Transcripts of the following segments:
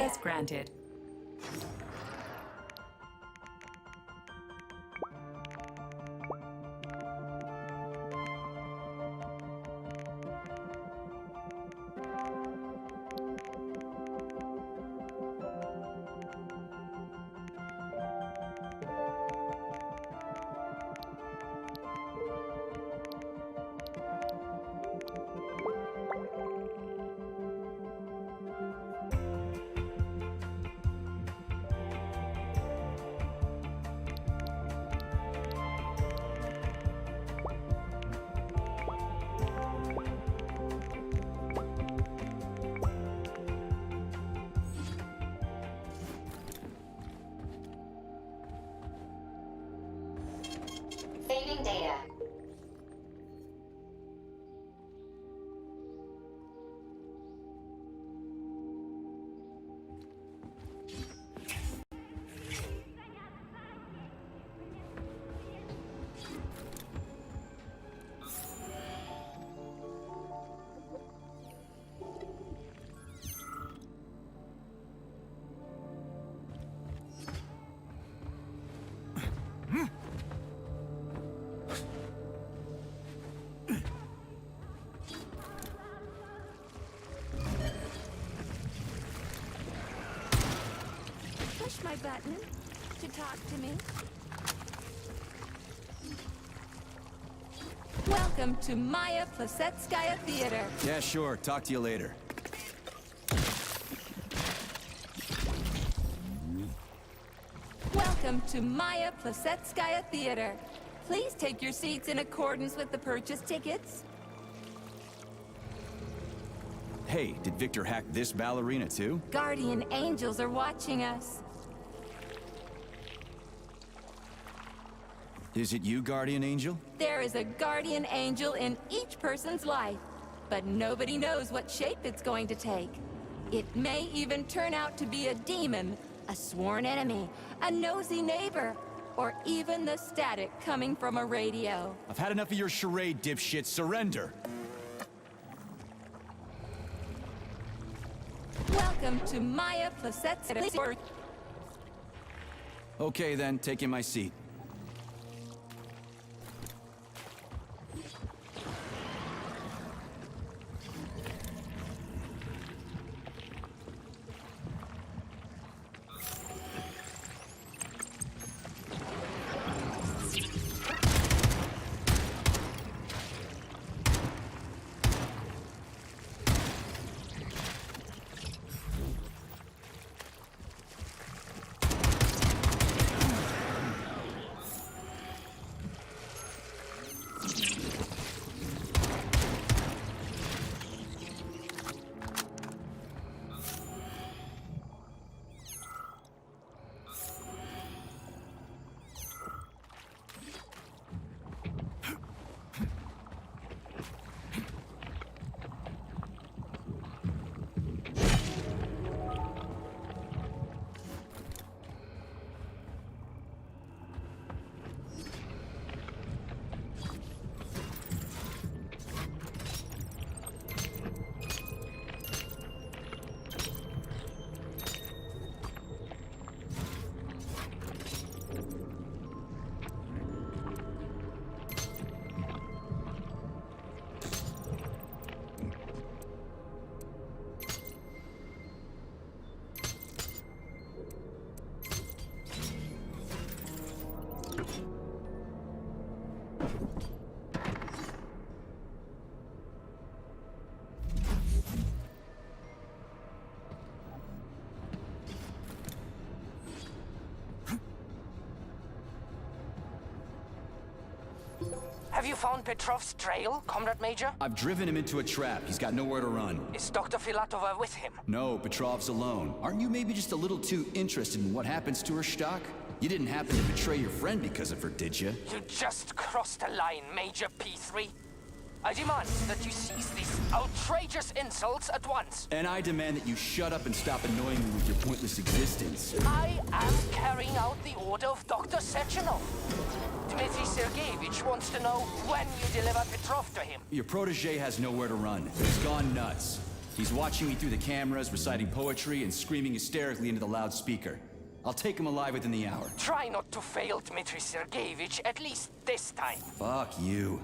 Access granted. Saving data. Push my button to talk to me. Welcome to Maya Plasetskaya Theater. Yeah, sure. Talk to you later. Welcome to Maya Plasetskaya Theater. Please take your seats in accordance with the purchase tickets. Hey, did Victor hack this ballerina too? Guardian angels are watching us. Is it you, Guardian Angel? There is a guardian angel in each person's life, but nobody knows what shape it's going to take. It may even turn out to be a demon, a sworn enemy, a nosy neighbor, or even the static coming from a radio. I've had enough of your charade, dipshit. Surrender! Welcome to Maya Plasetskaya. Okay then, taking my seat. Have you found Petrov's trail, Comrade Major? I've driven him into a trap. He's got nowhere to run. Is Dr. Filatova with him? No, Petrov's alone. Aren't you maybe just a little too interested in what happens to her, Stock? You didn't happen to betray your friend because of her, did you? You just crossed a line, Major P3. I demand that you cease these outrageous insults at once. And I demand that you shut up and stop annoying me with your pointless existence. I am carrying out the order of Dr. Sechenov. Dmitry Sergeyevich wants to know when you deliver Petrov to him. Your protege has nowhere to run. He's gone nuts. He's watching me through the cameras, reciting poetry, and screaming hysterically into the loudspeaker. I'll take him alive within the hour. Try not to fail, Dmitri Sergeyevich, at least this time. Fuck you.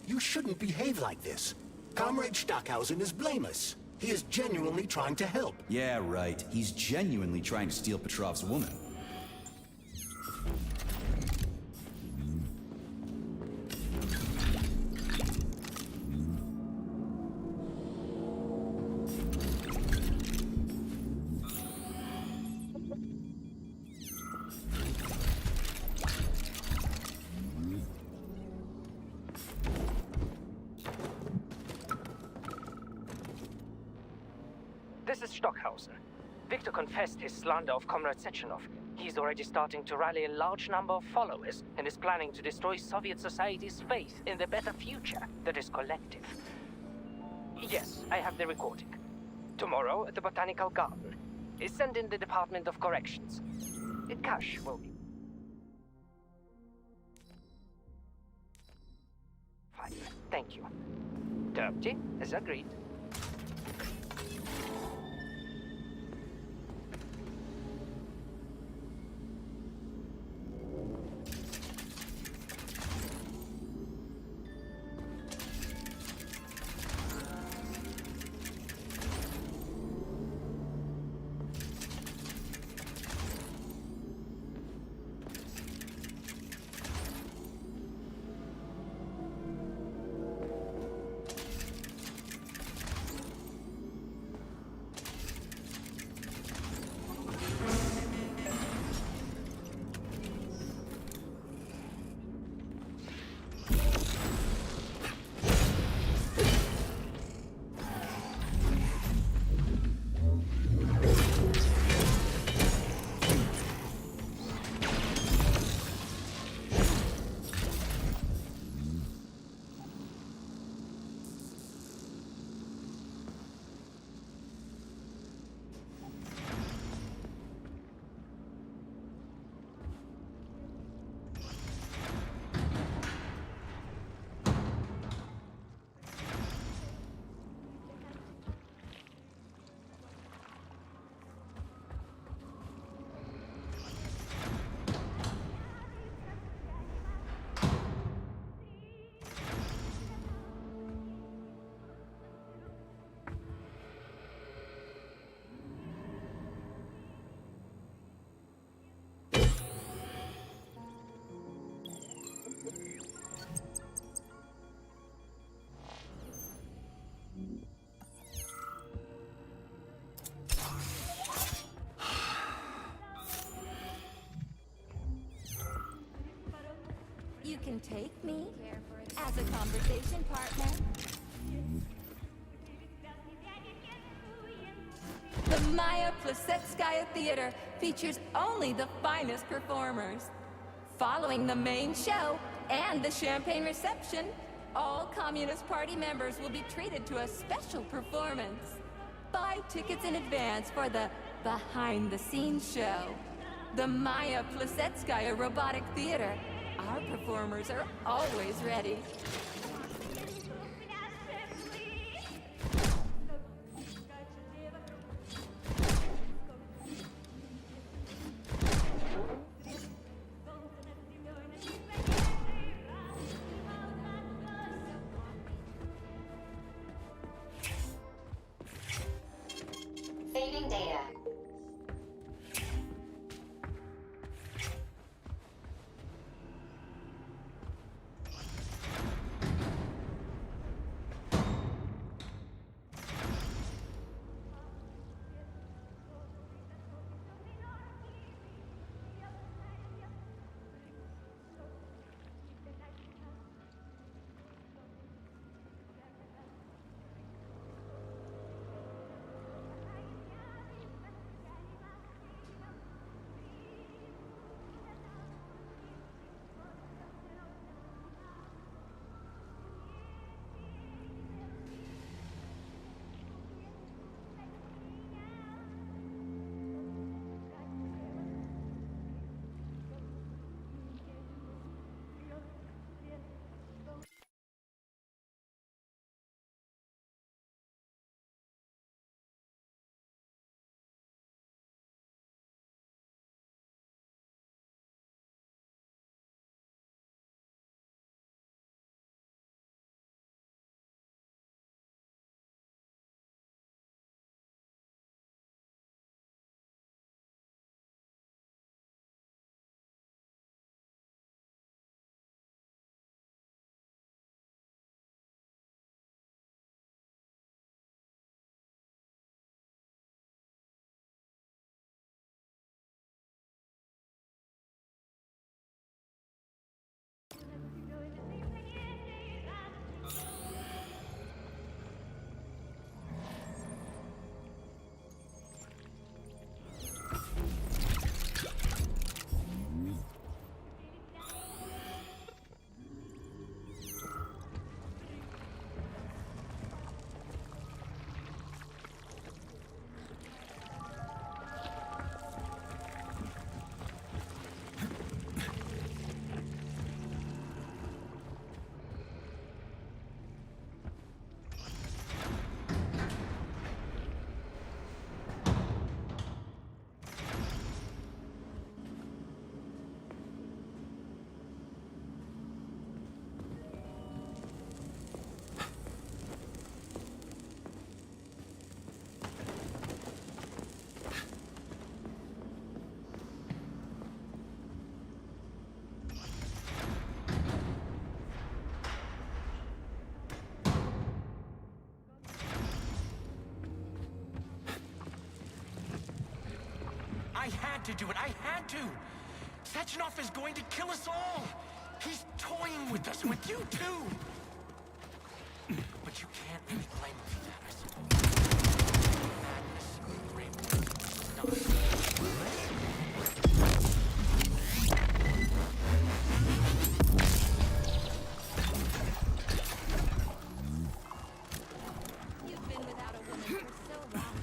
You shouldn't behave like this. Comrade Stockhausen is blameless. He is genuinely trying to help. Yeah, right. He's genuinely trying to steal Petrov's woman. This is Stockhausen. Victor confessed his slander of Comrade Sechenov. He's already starting to rally a large number of followers and is planning to destroy Soviet society's faith in the better future that is collective. Yes, I have the recording. Tomorrow at the Botanical Garden. Send in the Department of Corrections. Cash will be... Fine, thank you. Dirty is agreed. You can take me as a conversation partner. The Maya Plisetskaya Theater features only the finest performers. Following the main show and the champagne reception, all Communist Party members will be treated to a special performance. Buy tickets in advance for the behind-the-scenes show. The Maya Plisetskaya Robotic Theater. Our performers are always ready. Saving data. to do it. I had to. Sechenov is going to kill us all. He's toying with us, with you too. But you can't really blame him for that, I suppose. Madness, gravity, You've been without a woman for so long.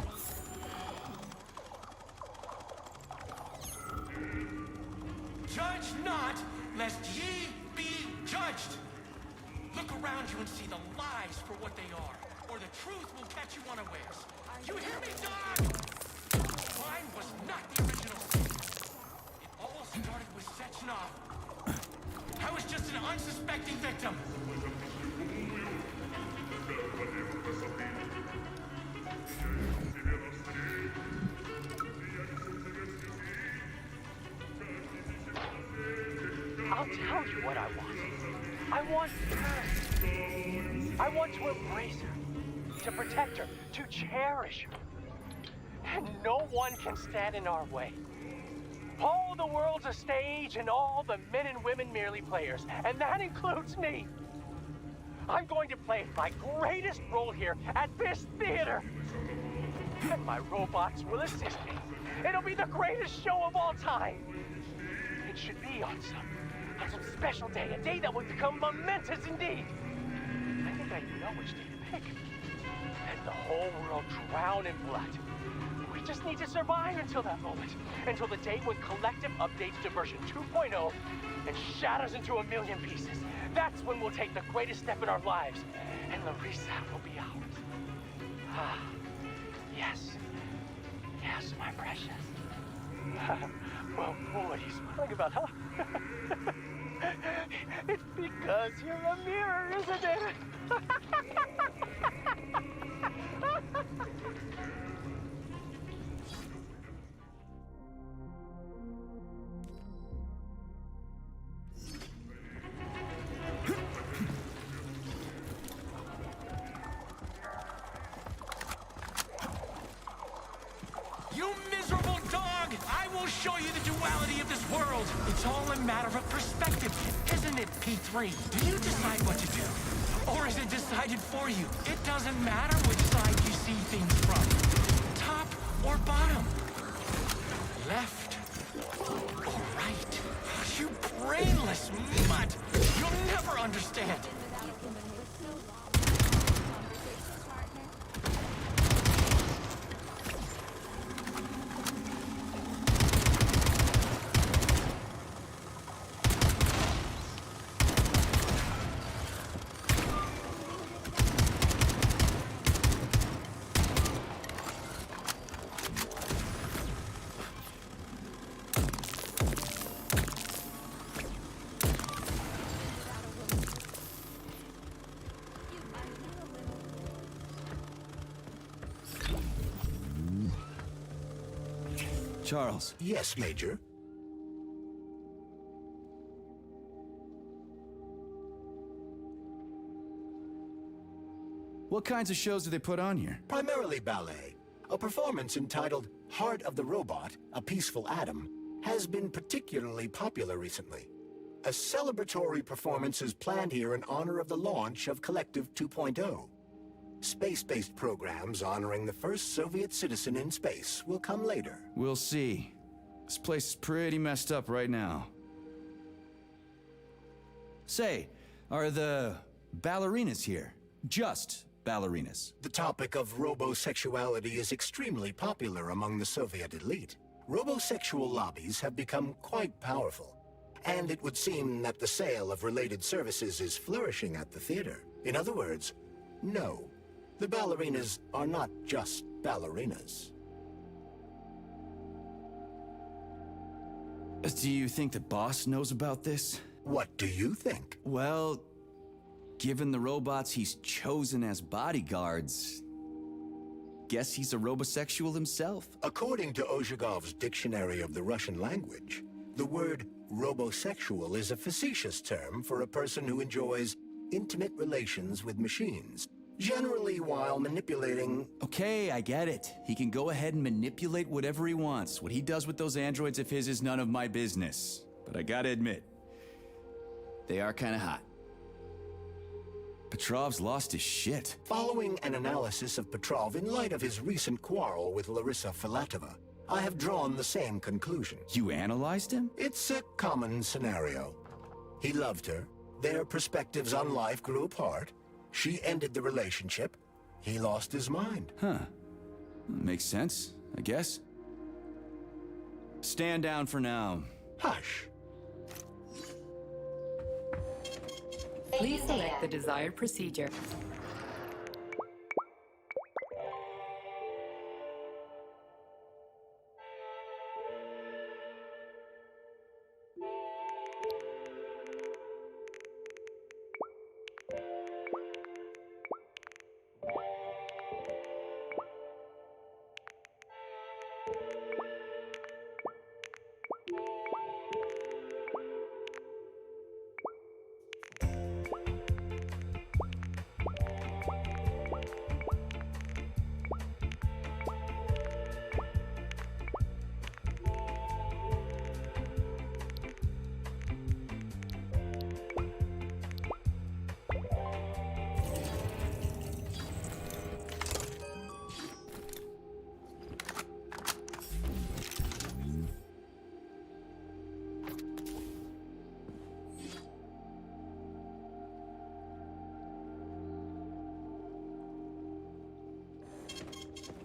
Judge not, lest ye be judged. Look around you and see the lies for what they are, or the truth will catch you unawares. You hear me, dog? Mine was not the original sin. It all started with Sechenov. I was just an unsuspecting victim. I'll tell you what I want. I want her. I want to embrace her, to protect her, to cherish her. And no one can stand in our way. All the world's a stage and all the men and women merely players, and that includes me. I'm going to play my greatest role here at this theater. And my robots will assist me. It'll be the greatest show of all time. It should be on some special day, a day that will become momentous indeed. I think I know which day to pick. And the whole world drown in blood. We just need to survive until that moment. Until the day when Collective updates to version 2.0 and shatters into a million pieces. That's when we'll take the greatest step in our lives. And the reset will be ours. Ah, yes. Yes, my precious. Well, what are you smiling about, huh? It's because you're a mirror, isn't it? You miserable dog! I will show you the duality of this world. It's all a matter of perspective, isn't it, P3? Do you decide what to do? Or is it decided for you? It doesn't matter which side you see things from. Top or bottom. Left or right. You brainless mutt! You'll never understand. Without a woman for so long. Conversation partner. Charles, Yes, Major. what kinds of shows do they put on here? Primarily ballet. A performance entitled Heart of the Robot, A Peaceful Atom, has been particularly popular recently. A celebratory performance is planned here in honor of the launch of Collective 2.0. Space-based programs honoring the first Soviet citizen in space will come later. We'll see. This place is pretty messed up right now. Say, are the ballerinas here? Just ballerinas? The topic of robosexuality is extremely popular among the Soviet elite. Robosexual lobbies have become quite powerful, and it would seem that the sale of related services is flourishing at the theater. In other words, no. The ballerinas are not just ballerinas. Do you think the boss knows about this? What do you think? Well, given the robots he's chosen as bodyguards, guess he's a robosexual himself. According to Ozhigov's Dictionary of the Russian Language, the word robosexual is a facetious term for a person who enjoys intimate relations with machines, generally while manipulating. Okay, I get it. He can go ahead and manipulate whatever he wants. What he does with those androids of his is none of my business. But I gotta admit, they are kinda hot. Petrov's lost his shit. Following an analysis of Petrov in light of his recent quarrel with Larissa Filatova, I have drawn the same conclusion. You analyzed him? It's a common scenario. He loved her. Their perspectives on life grew apart. She ended the relationship. He lost his mind. Huh. Makes sense, I guess. Stand down for now. Hush. Fading Please select the data. desired procedure.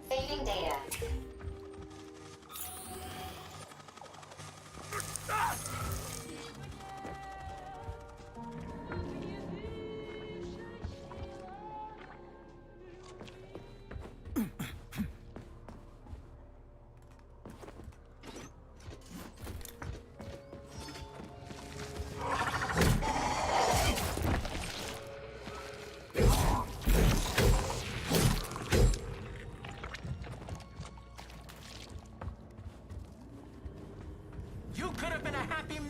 Saving data. You could have been a happy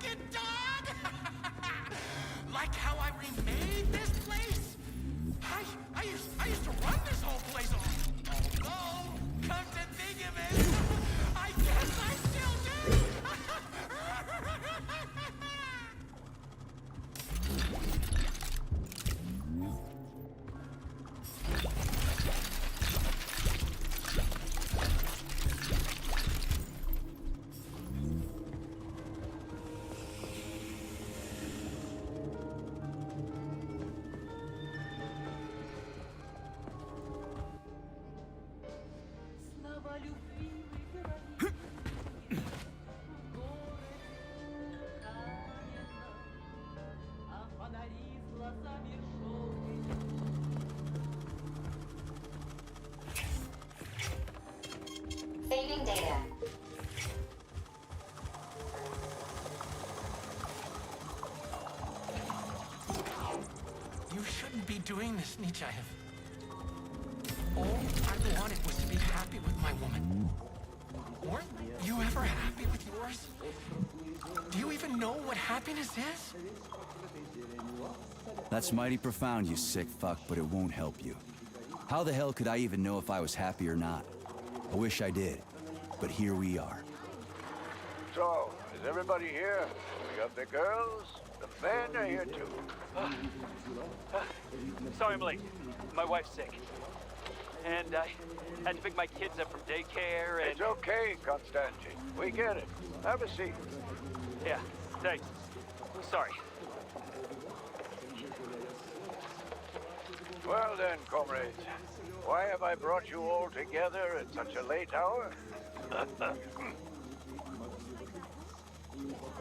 it, dog? Like how I remade this place? I used to run this whole place. Although, come to think of it, I guess I still do. Saving data. You shouldn't be doing this, Nietzscheyev. All I wanted was to be happy with my woman. Weren't you ever happy with yours? Do you even know what happiness is? That's mighty profound, you sick fuck, but it won't help you. How the hell could I even know if I was happy or not? I wish I did, but here we are. So, is everybody here? We got the girls, the men are here too. Sorry I'm late. My wife's sick. And I had to pick my kids up from daycare and... It's okay, Konstantin. We get it. Have a seat. Yeah, thanks. Sorry. Well then, comrades. Why have I brought you all together at such a late hour?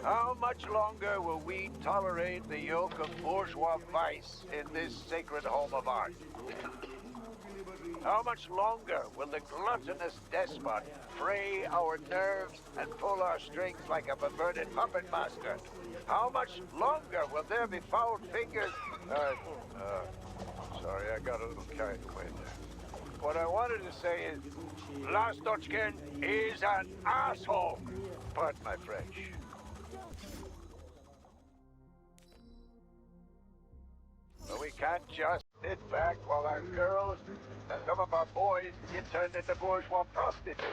How much longer will we tolerate the yoke of bourgeois vice in this sacred home of art? How much longer will the gluttonous despot fray our nerves and pull our strings like a perverted puppet master? How much longer will there be foul fingers? Sorry, I got a little carried away there. What I wanted to say is, Lastochkin is an asshole. Pardon my French. But we can't just sit back while our girls and some of our boys get turned into bourgeois prostitutes.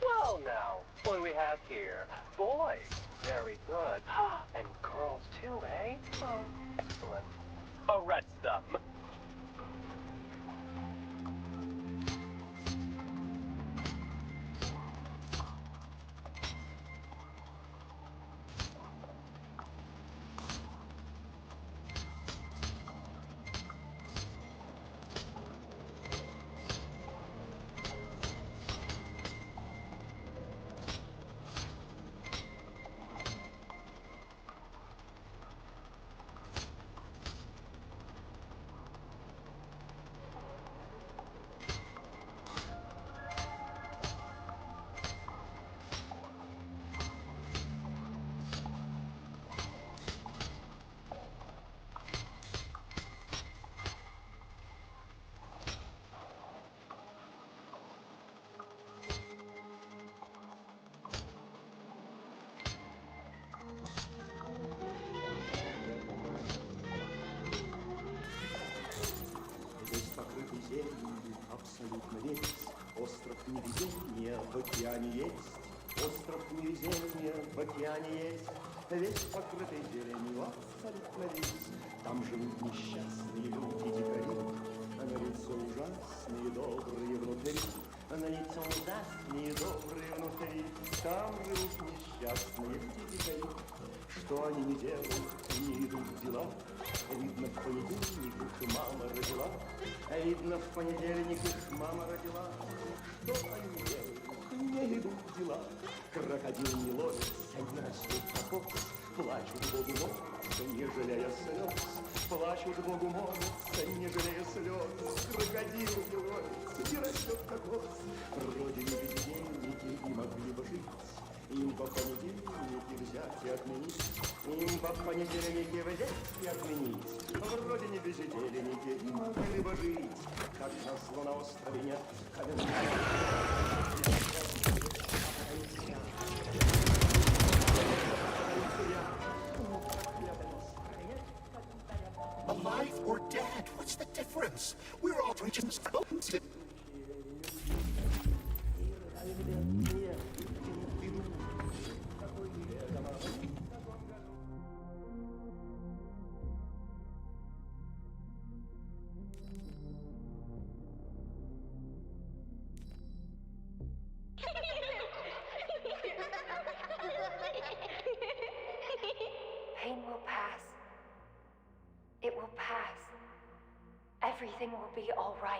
Well, now, what do we have here? Boys, very good. And girls, too, eh? Oh, excellent. Arrest them. Абсолютно весь. Остров невезения в океане есть. Остров невезения в океане есть. Весь покрытый зеленью, абсолютно весь. Там живут несчастные люди-дикари. А на лицо ужасные, добрые внутри. А на лицо ужасные, добрые внутри. Там живут несчастные люди-дикари. Что они не делают, не идут в дела. Видно, в понедельник их мама родила. Видно, в понедельник их мама родила. Что они делают, не идут в дела. Крокодил не ловится, не растет кокос. Плачут Богу молятся, не жалея слез. Плачут Богу молятся, не жалея слез. Крокодил не ловится, не растет кокос. Вроде не бездельники и могли бы жить. Им по понедельнике взять и отменить. Им по понедельнике взять и отменить. Вроде не бездельники и могли бы жить. Как назло на острове нет каменных. Everything will be all right.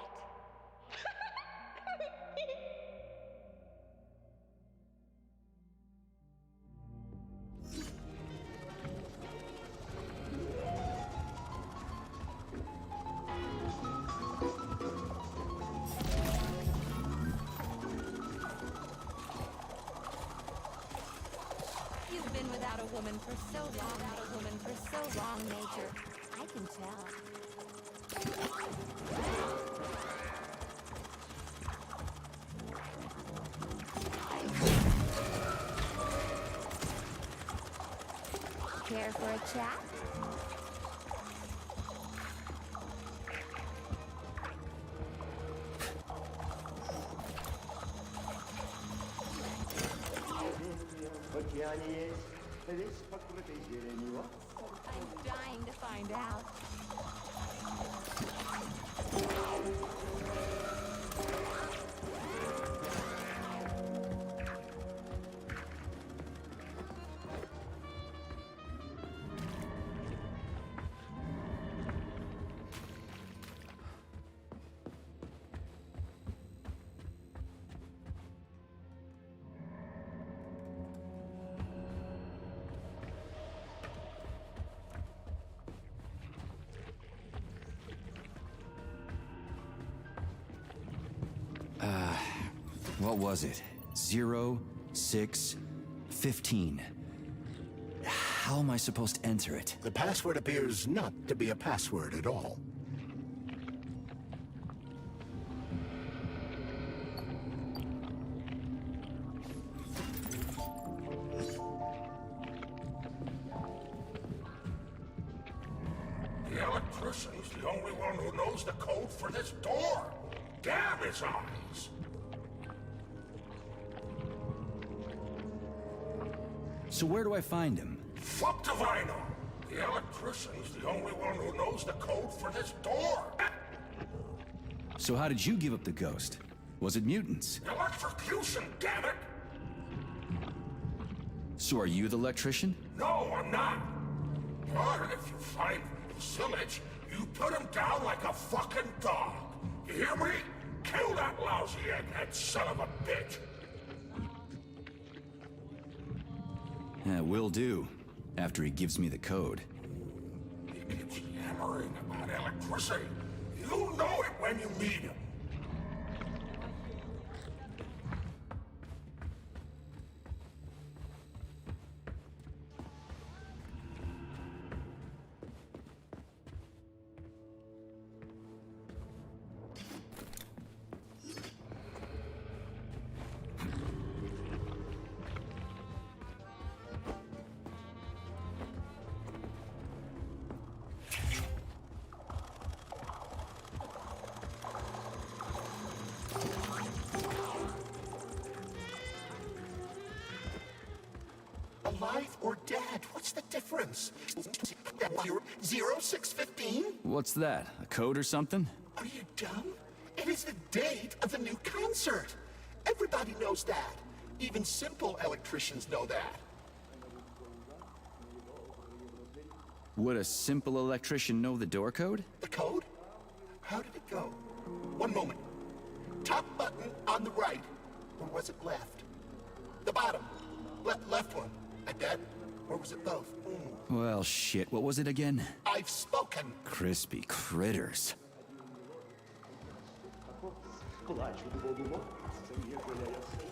You've been without a woman for so long, Major. I can tell. Care for a chat? В океане есть, весь покрытый зеленью. I'm dying to find out. What was it? 0, 6, 15. How am I supposed to enter it? The password appears not to be a password at all. The electrician's the only one who knows the code for this door. Damn his eyes! So where do I find him? Fuck if I know. The electrician's the only one who knows the code for this door. So how did you give up the ghost? Was it mutants? Electrocution, damn it! So are you the electrician? No, I'm not. But if you find Zillage, you put him down like a fucking dog. You hear me? Kill that lousy egghead son of a bitch. Will do. After he gives me the code. He keeps yammering about electricity. You know it when you meet him. Alive or dead? What's the difference? 0615? What's that? A code or something? Are you dumb? It is the date of the new concert. Everybody knows that. Even simple electricians know that. Would a simple electrician know the door code? The code? How did it go? One moment. Top button on the right. Or was it left? The bottom. Left one. At that? Or was it both? Well, shit. What was it again? I've spoken. Crispy critters. Плачут Богу молятся, ежели я слез.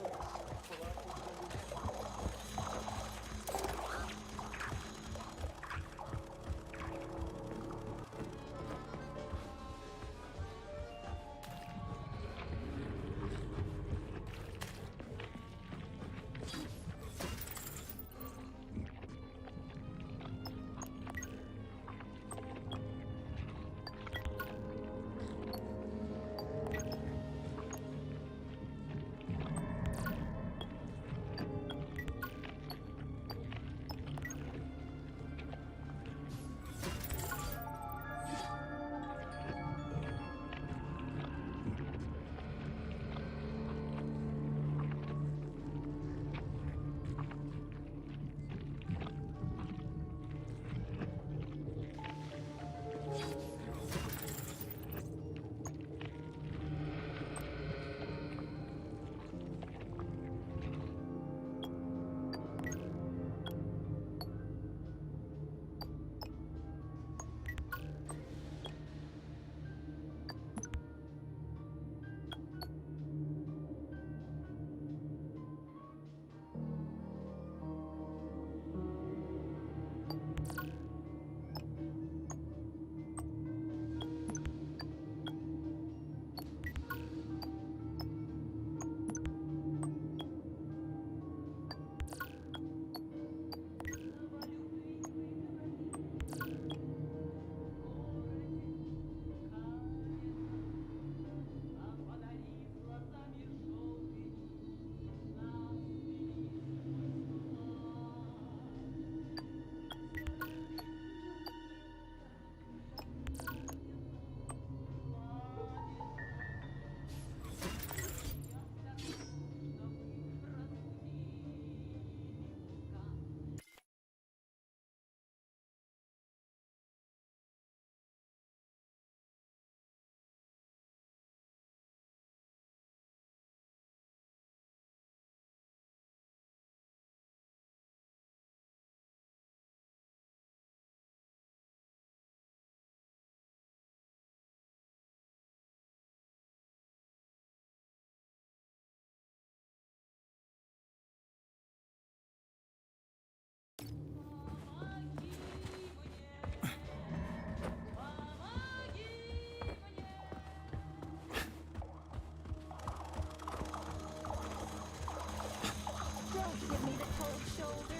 give me the cold shoulder.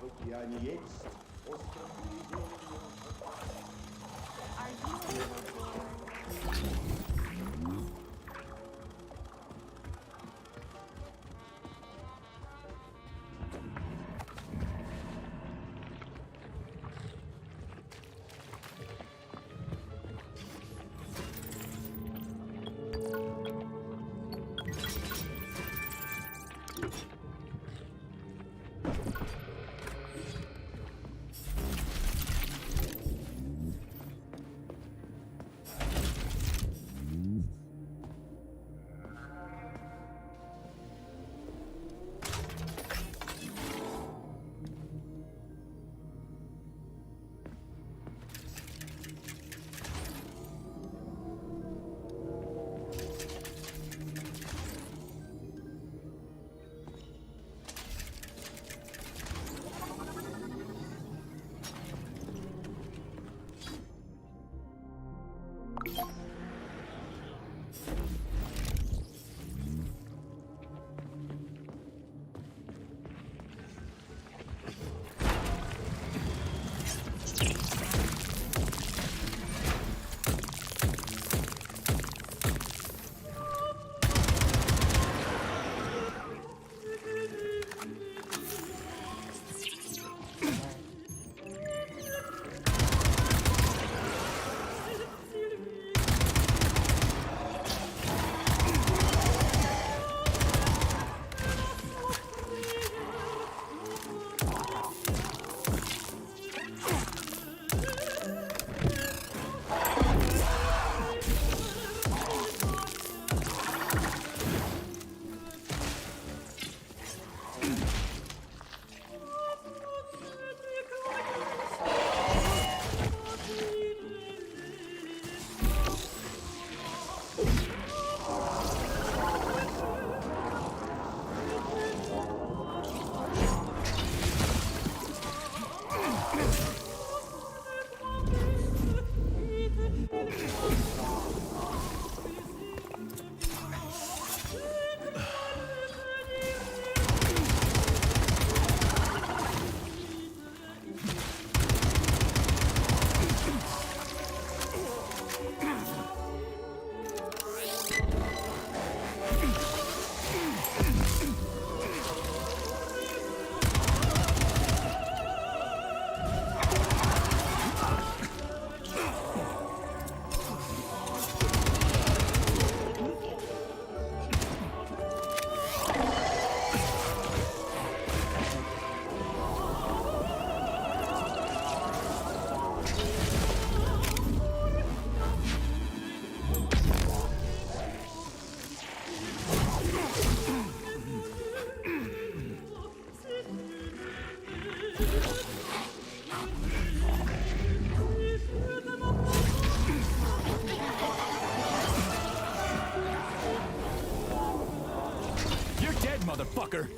В океане есть остров невезения. Are you a little bored? motherfucker!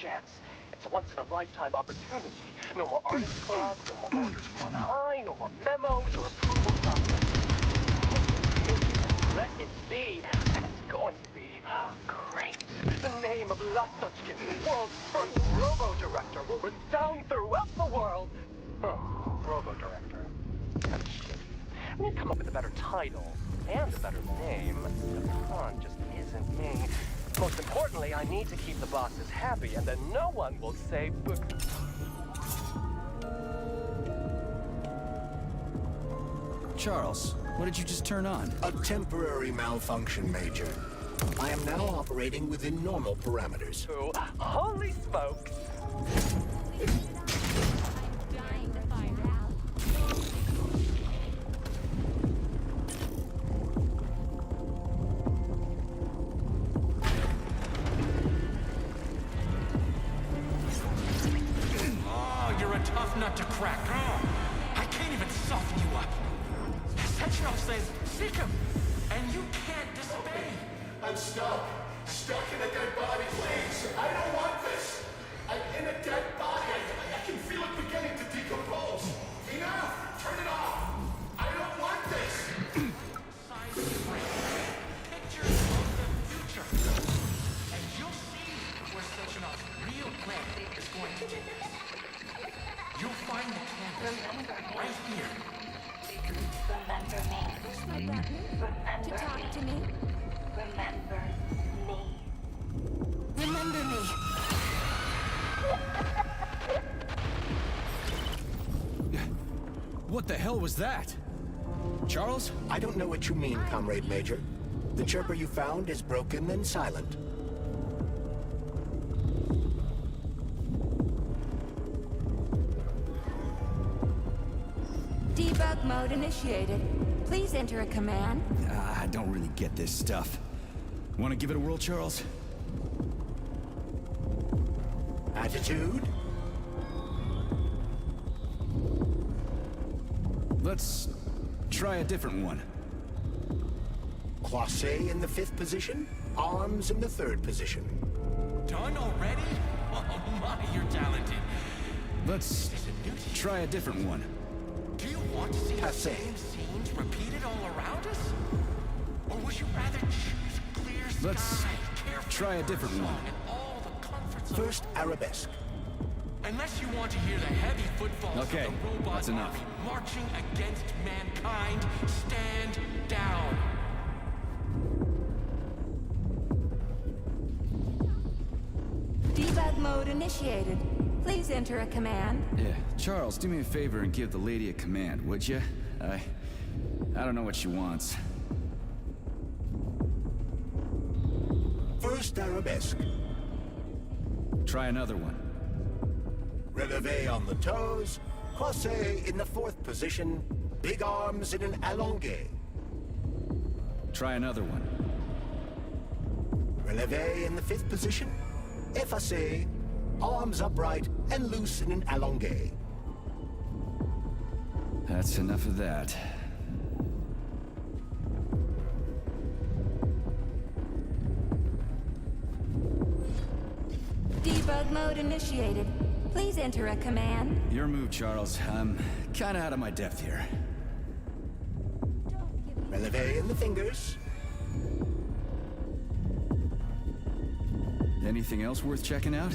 chance. It's a once-in-a-lifetime opportunity. No more artist clubs, no more orders on high, no more memos or approval process. Let it be. It's going to be great. The name of Lasotkin, world's first robo-director, will resound throughout the world. Oh, robo-director. That's shitty. We need to come up with a better title and a better name. The con just isn't me. Most importantly, I need to keep the bosses happy, and then no one will say book. Charles, what did you just turn on? A temporary malfunction, Major. I am now operating within normal parameters. Oh, holy smokes! I'm dying to find out. Oh, you're a tough nut to crack. Oh, I can't even soften you up. Sectional says, seek him, and you can't disobey. I'm stuck in a dead body, please. I don't want this. I'm in a dead body. I can feel it beginning to decompose. Enough! Turn it off. I don't want this. Pictures of the future. And you'll see where Sechenov's real plan is going to take us. You'll find the canvas right here. Remember me. Push my button to talk to me. Remember me. Remember me. What the hell was that? Charles? I don't know what you mean, Comrade Major. The chirper you found is broken and silent. Debug mode initiated. Please enter a command. I don't really get this stuff. Want to give it a whirl, Charles? Attitude? Let's try a different one. Croisset in the 5th position, arms in the 3rd position. Done already? Oh my, you're talented. Let's try a different one. Do you want to see the Passé. same scenes repeated all around us? Or would you rather choose clear sky, Let's carefree try a different birdsong, one. and all the comforts of... First arabesque. Unless you want to hear the heavy footfalls Okay, of the robot that's enough. army marching against mankind, stand down. Debug mode initiated. Please enter a command. Yeah, Charles, do me a favor and give the lady a command, would you? I don't know what she wants. First arabesque. Try another one. Releve on the toes. Croisset in the 4th position. Big arms in an allongé. Try another one. Releve in the 5th position. Effacé. Arms upright and loose in an allongé. That's enough of that. Debug mode initiated. Please enter a command. Your move, Charles. I'm kinda out of my depth here. Releve in the fingers. Anything else worth checking out?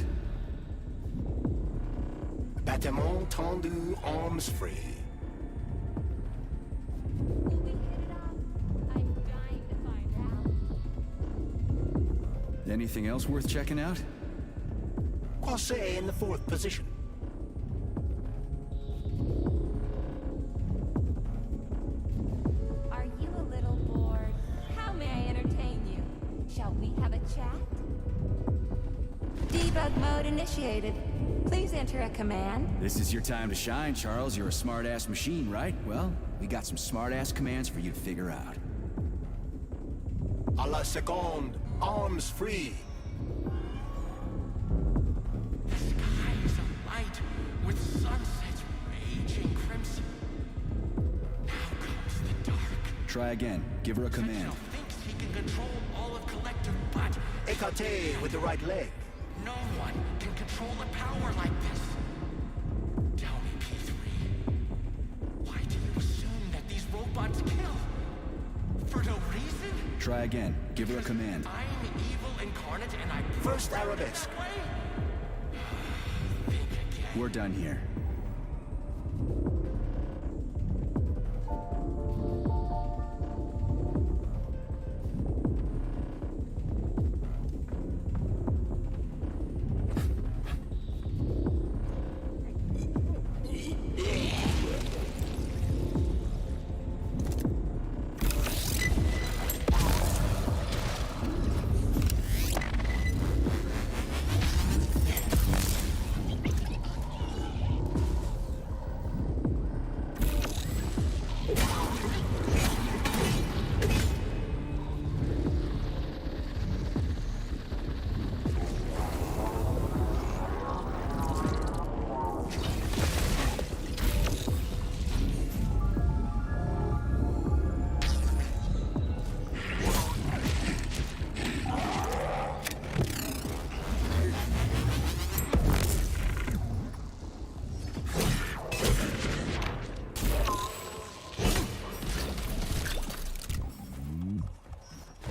Battement tendu, arms free. Will we hit it off? I'm dying to find out. Anything else worth checking out? Croisset in the 4th position. Are you a little bored? How may I entertain you? Shall we have a chat? Debug mode initiated. Please enter a command. This is your time to shine, Charles. You're a smart-ass machine, right? Well, we got some smart-ass commands for you to figure out. A la seconde, arms free. The sky is alight with sunsets raging crimson. Now comes the dark. Try again. Give her a command. Sentinel thinks he can control all of Collective, but Écarté with the right leg. no one can control Try again. Give her a command. I'm evil incarnate and I First Arabesque. that way? We're done here.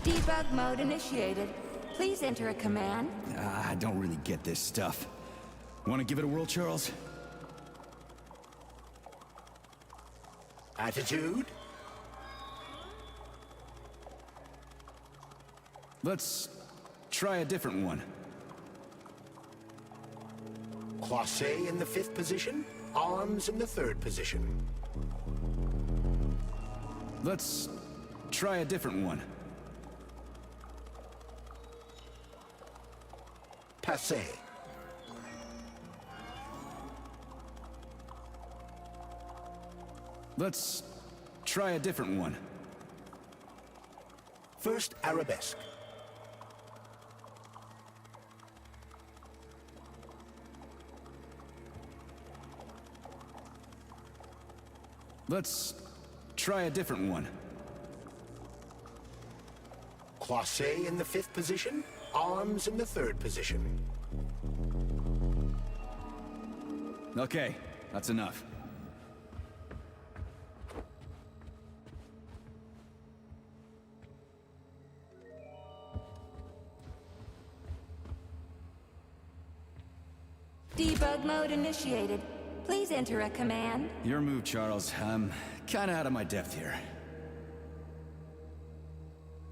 Debug mode initiated. Please enter a command. I don't really get this stuff. Want to give it a whirl, Charles? Attitude? Let's try a different one. Classe in the 5th position, arms in the 3rd position. Let's try a different one. Passé. Let's try a different one. First Arabesque. Let's try a different one. Classe in the 5th position, arms in the 3rd position. Okay, that's enough. Debug mode initiated. Please enter a command. Your move, Charles. I'm kinda out of my depth here.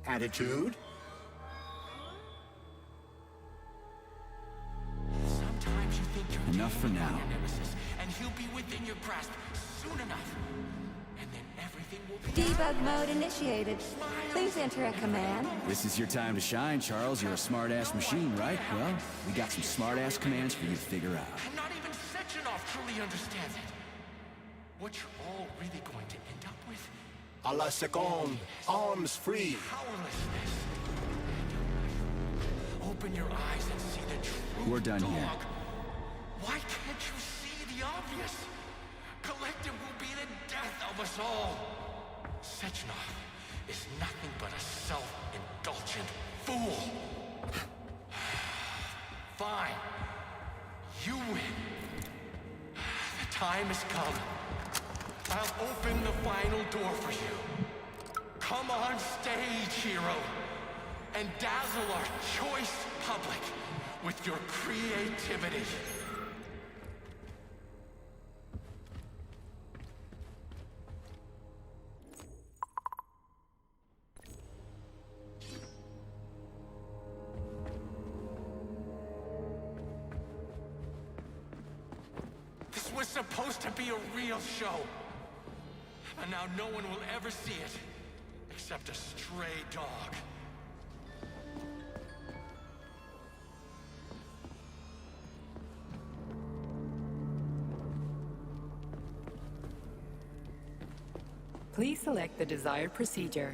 Attitude? Sometimes you think you're Enough for now. your nemesis, and he'll be within your grasp soon enough. And then everything will be Debug mode initiated. Please enter a command. This is your time to shine, Charles. You're a smart-ass machine, right? Well, we got some smart-ass commands for you to figure out. And not even Sechenov truly understands it. What you're all really going to end up with? A la seconde, arms free. Powerlessness. Open your eyes and see the truth. We're done here. dog. Why can't you see the obvious? Collective will be the death of us all. Sechenov is nothing but a self-indulgent fool. Fine. You win. The time has come. I'll open the final door for you. Come on stage, hero, and dazzle our choice public with your creativity. This was supposed to be a real show. And now no one will ever see it, except a stray dog. Please select the desired procedure.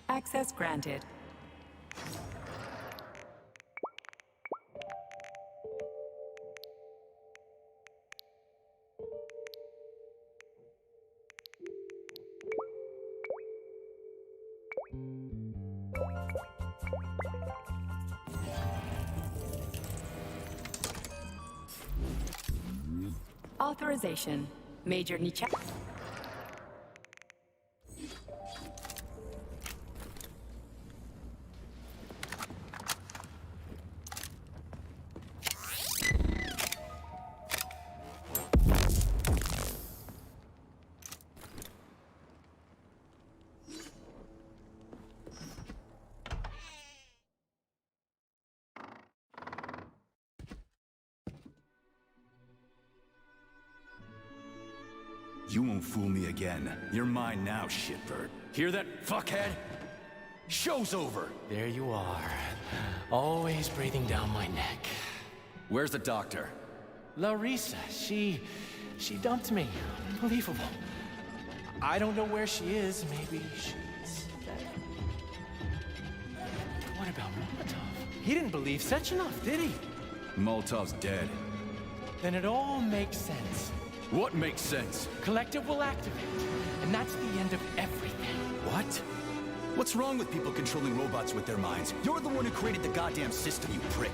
Access granted. Authorization. Major Nichak. You won't fool me again. You're mine now, shitbird. Hear that, fuckhead? Show's over! There you are. Always breathing down my neck. Where's the doctor? Larissa, she dumped me. Unbelievable. I don't know where she is. Maybe she's dead. What about Molotov? He didn't believe Sechenov, did he? Molotov's dead. Then it all makes sense. What makes sense? Collective will activate, and that's the end of everything. What? What's wrong with people controlling robots with their minds? You're the one who created the goddamn system, you prick.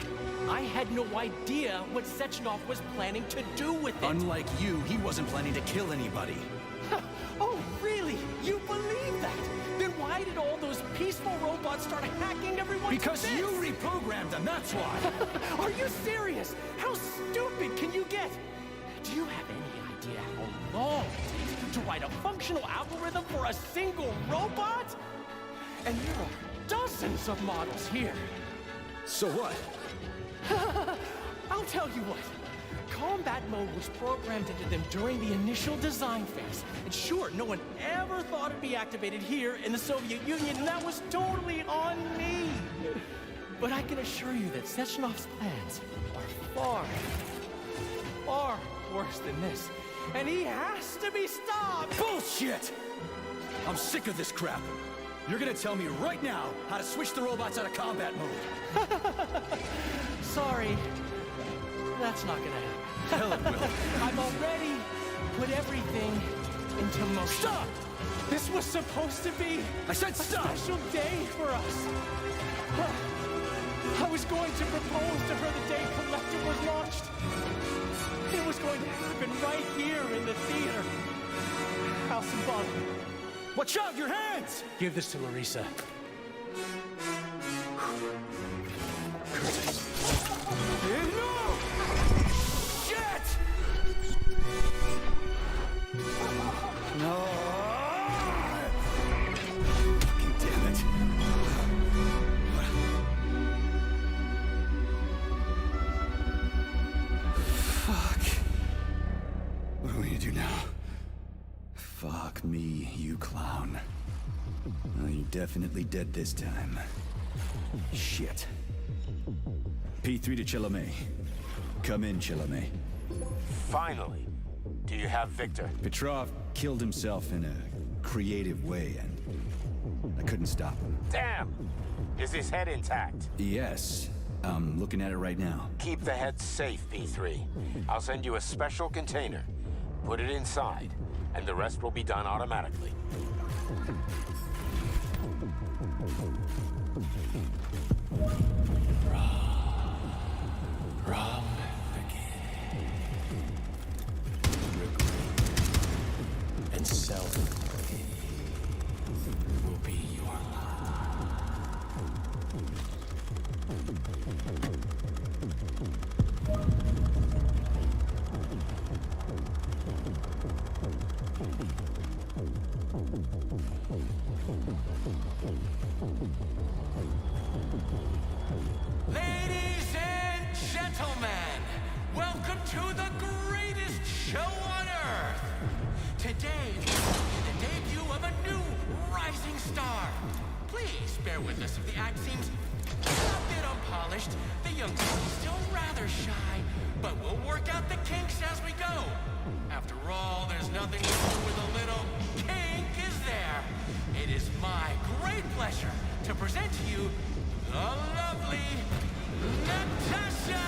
I had no idea what Sechenov was planning to do with it. Unlike you, he wasn't planning to kill anybody. Oh, really? You believe that? Then why did all those peaceful robots start hacking everyone? Because you reprogrammed them, that's why! Are you serious? How stupid can you get? Do you have any idea how long it takes to write a functional algorithm for a single robot? And there are dozens of models here. So what? I'll tell you what. Combat mode was programmed into them during the initial design phase. And sure, no one ever thought it'd be activated here in the Soviet Union, and that was totally on me. But I can assure you that Sechenov's plans are far, far worse than this. And he has to be stopped! Bullshit! I'm sick of this crap. You're gonna tell me right now how to switch the robots out of combat mode. Sorry, that's not gonna happen. Hell it will. I've already put everything into motion. Stop! This was supposed to be I said stop! a special day for us. I was going to propose to her the day Collector was launched. It was going to happen right here in the theater. How symbolic. Watch out, your hands! Give this to Larissa. No! Shit! No! Fucking damn it. Fuck. What are we gonna do now? Fuck me, you clown. Oh, you're definitely dead this time. Shit. P3 to Chalamet. Come in, Chalamet. Finally. Do you have Victor? Petrov killed himself in a creative way, and I couldn't stop him. Damn! Is his head intact? Yes, I'm looking at it right now. Keep the head safe, P3. I'll send you a special container. Put it inside, and the rest will be done automatically. Wrong again. Regret and self-pity will be your Ladies and gentlemen, welcome to the greatest show on Earth. Today, the debut of a new rising star. Please bear with us if the act seems a bit unpolished. The young lady's still rather shy, but we'll work out the kinks as we go. After all, there's nothing wrong with a little kink, is there? It is my great pleasure to present to you the lovely Natasha!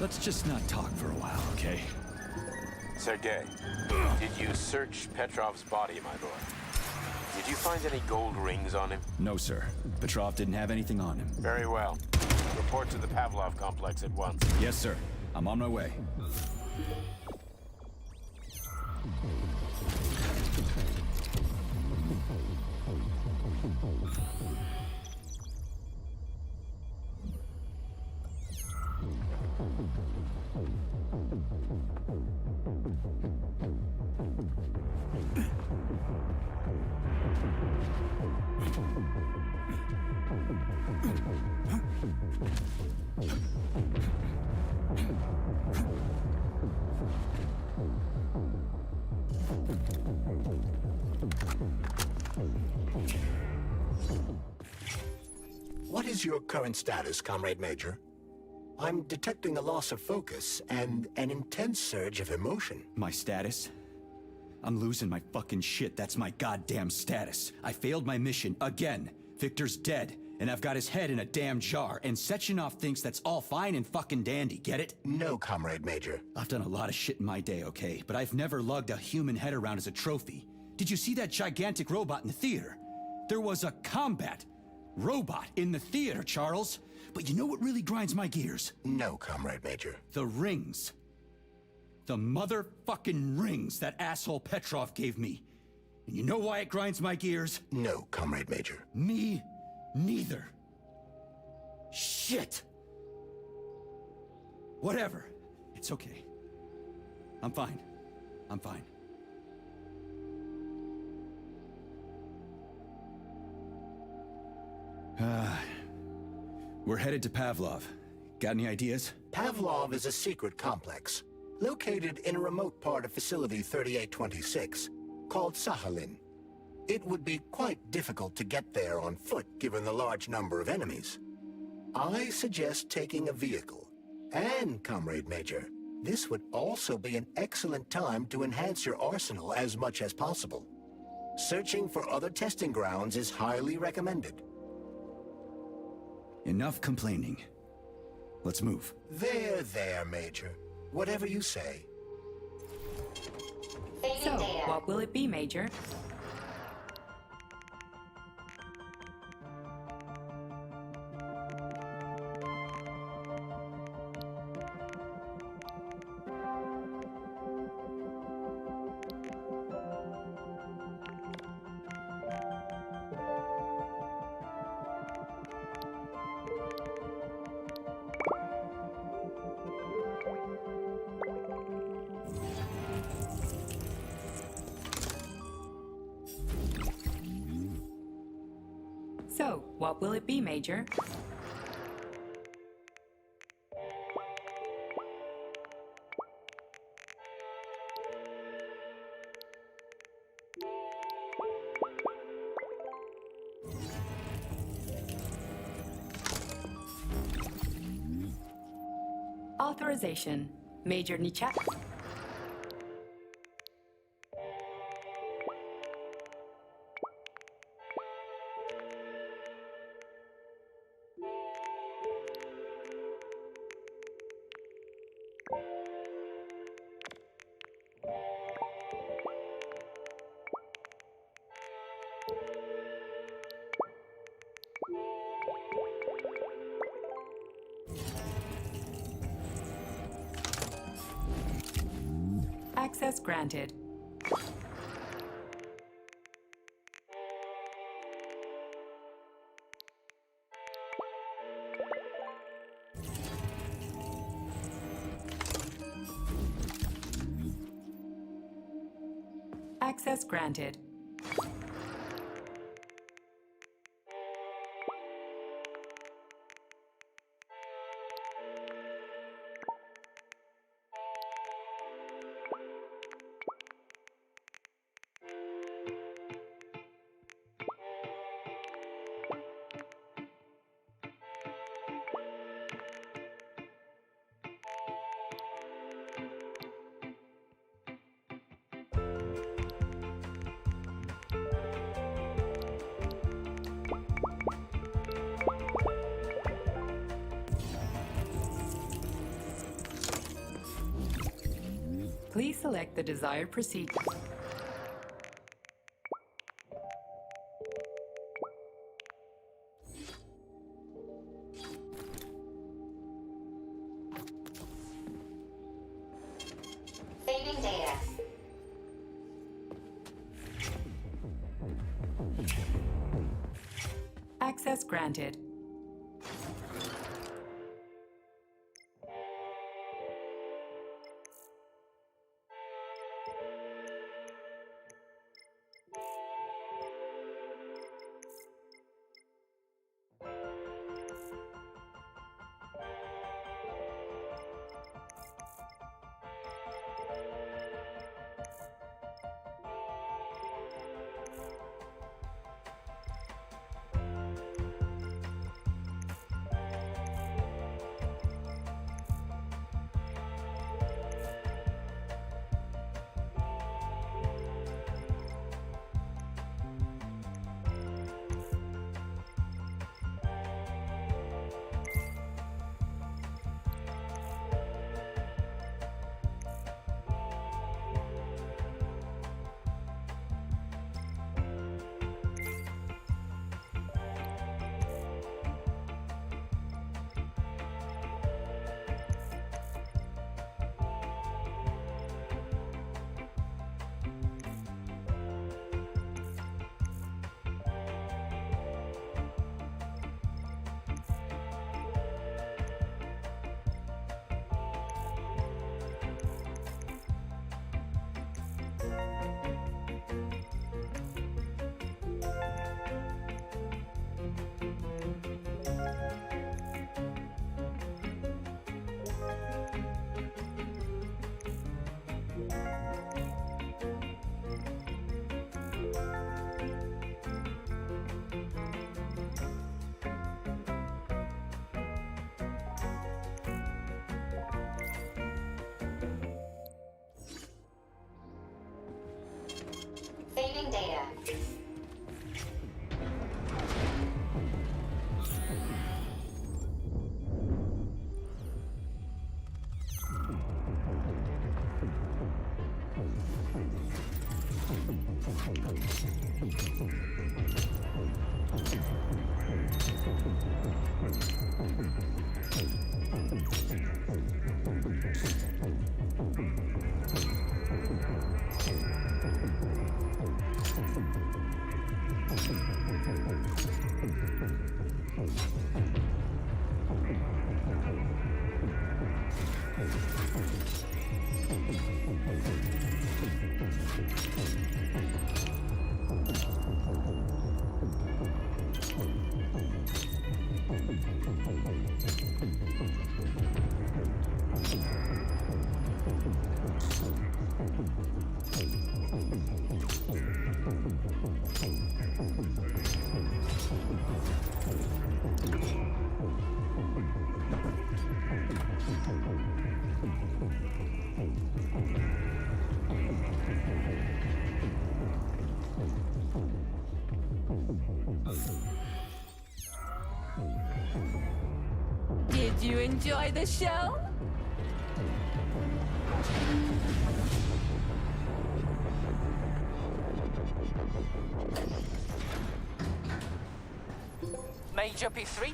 Let's just not talk for a while, okay? Sergei, did you search Petrov's body, my boy? Did you find any gold rings on him? No, sir. Petrov didn't have anything on him. Very well. Report to the Pavlov complex at once. Yes, sir. I'm on my way. What is your current status, Comrade Major? I'm detecting a loss of focus and an intense surge of emotion. My status? I'm losing my fucking shit. That's my goddamn status. I failed my mission again. Victor's dead, and I've got his head in a damn jar, and Sechenov thinks that's all fine and fucking dandy, get it? No, Comrade Major. I've done a lot of shit in my day, okay? But I've never lugged a human head around as a trophy. Did you see that gigantic robot in the theater? There was a combat robot in the theater, Charles. But you know what really grinds my gears? No, Comrade Major. The rings. The motherfucking rings that asshole Petrov gave me. And you know why it grinds my gears? No, Comrade Major. Me neither. Shit. Whatever. It's okay. I'm fine. I'm fine. We're headed to Pavlov. Got any ideas? Pavlov is a secret complex, located in a remote part of Facility 3826, called Sakhalin. It would be quite difficult to get there on foot, given the large number of enemies. I suggest taking a vehicle. And, Comrade Major, this would also be an excellent time to enhance your arsenal as much as possible. Searching for other testing grounds is highly recommended. Enough complaining. Let's move. There, Major. Whatever you say. So, what will it be, Major? So, what will it be, Major? Authorization. Major Nichak. Access granted. Access granted. Please select the desired procedure. Saving data. Access granted. Saving data. Did you enjoy the show? Major P3,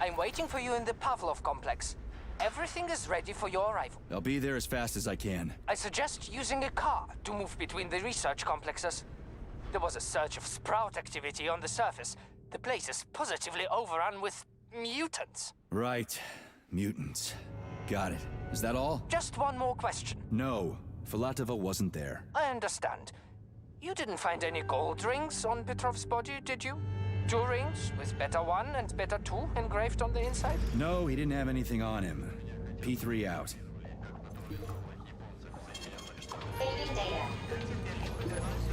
I'm waiting for you in the Pavlov complex. Everything is ready for your arrival. I'll be there as fast as I can. I suggest using a car to move between the research complexes. There was a surge of sprout activity on the surface. The place is positively overrun with mutants. Right. Mutants. Got it. Is that all? Just one more question. No. Filatova wasn't there. I understand. You didn't find any gold rings on Petrov's body, did you? 2 rings with Beta 1 and Beta 2 engraved on the inside? No, he didn't have anything on him. P3 out. Saving data.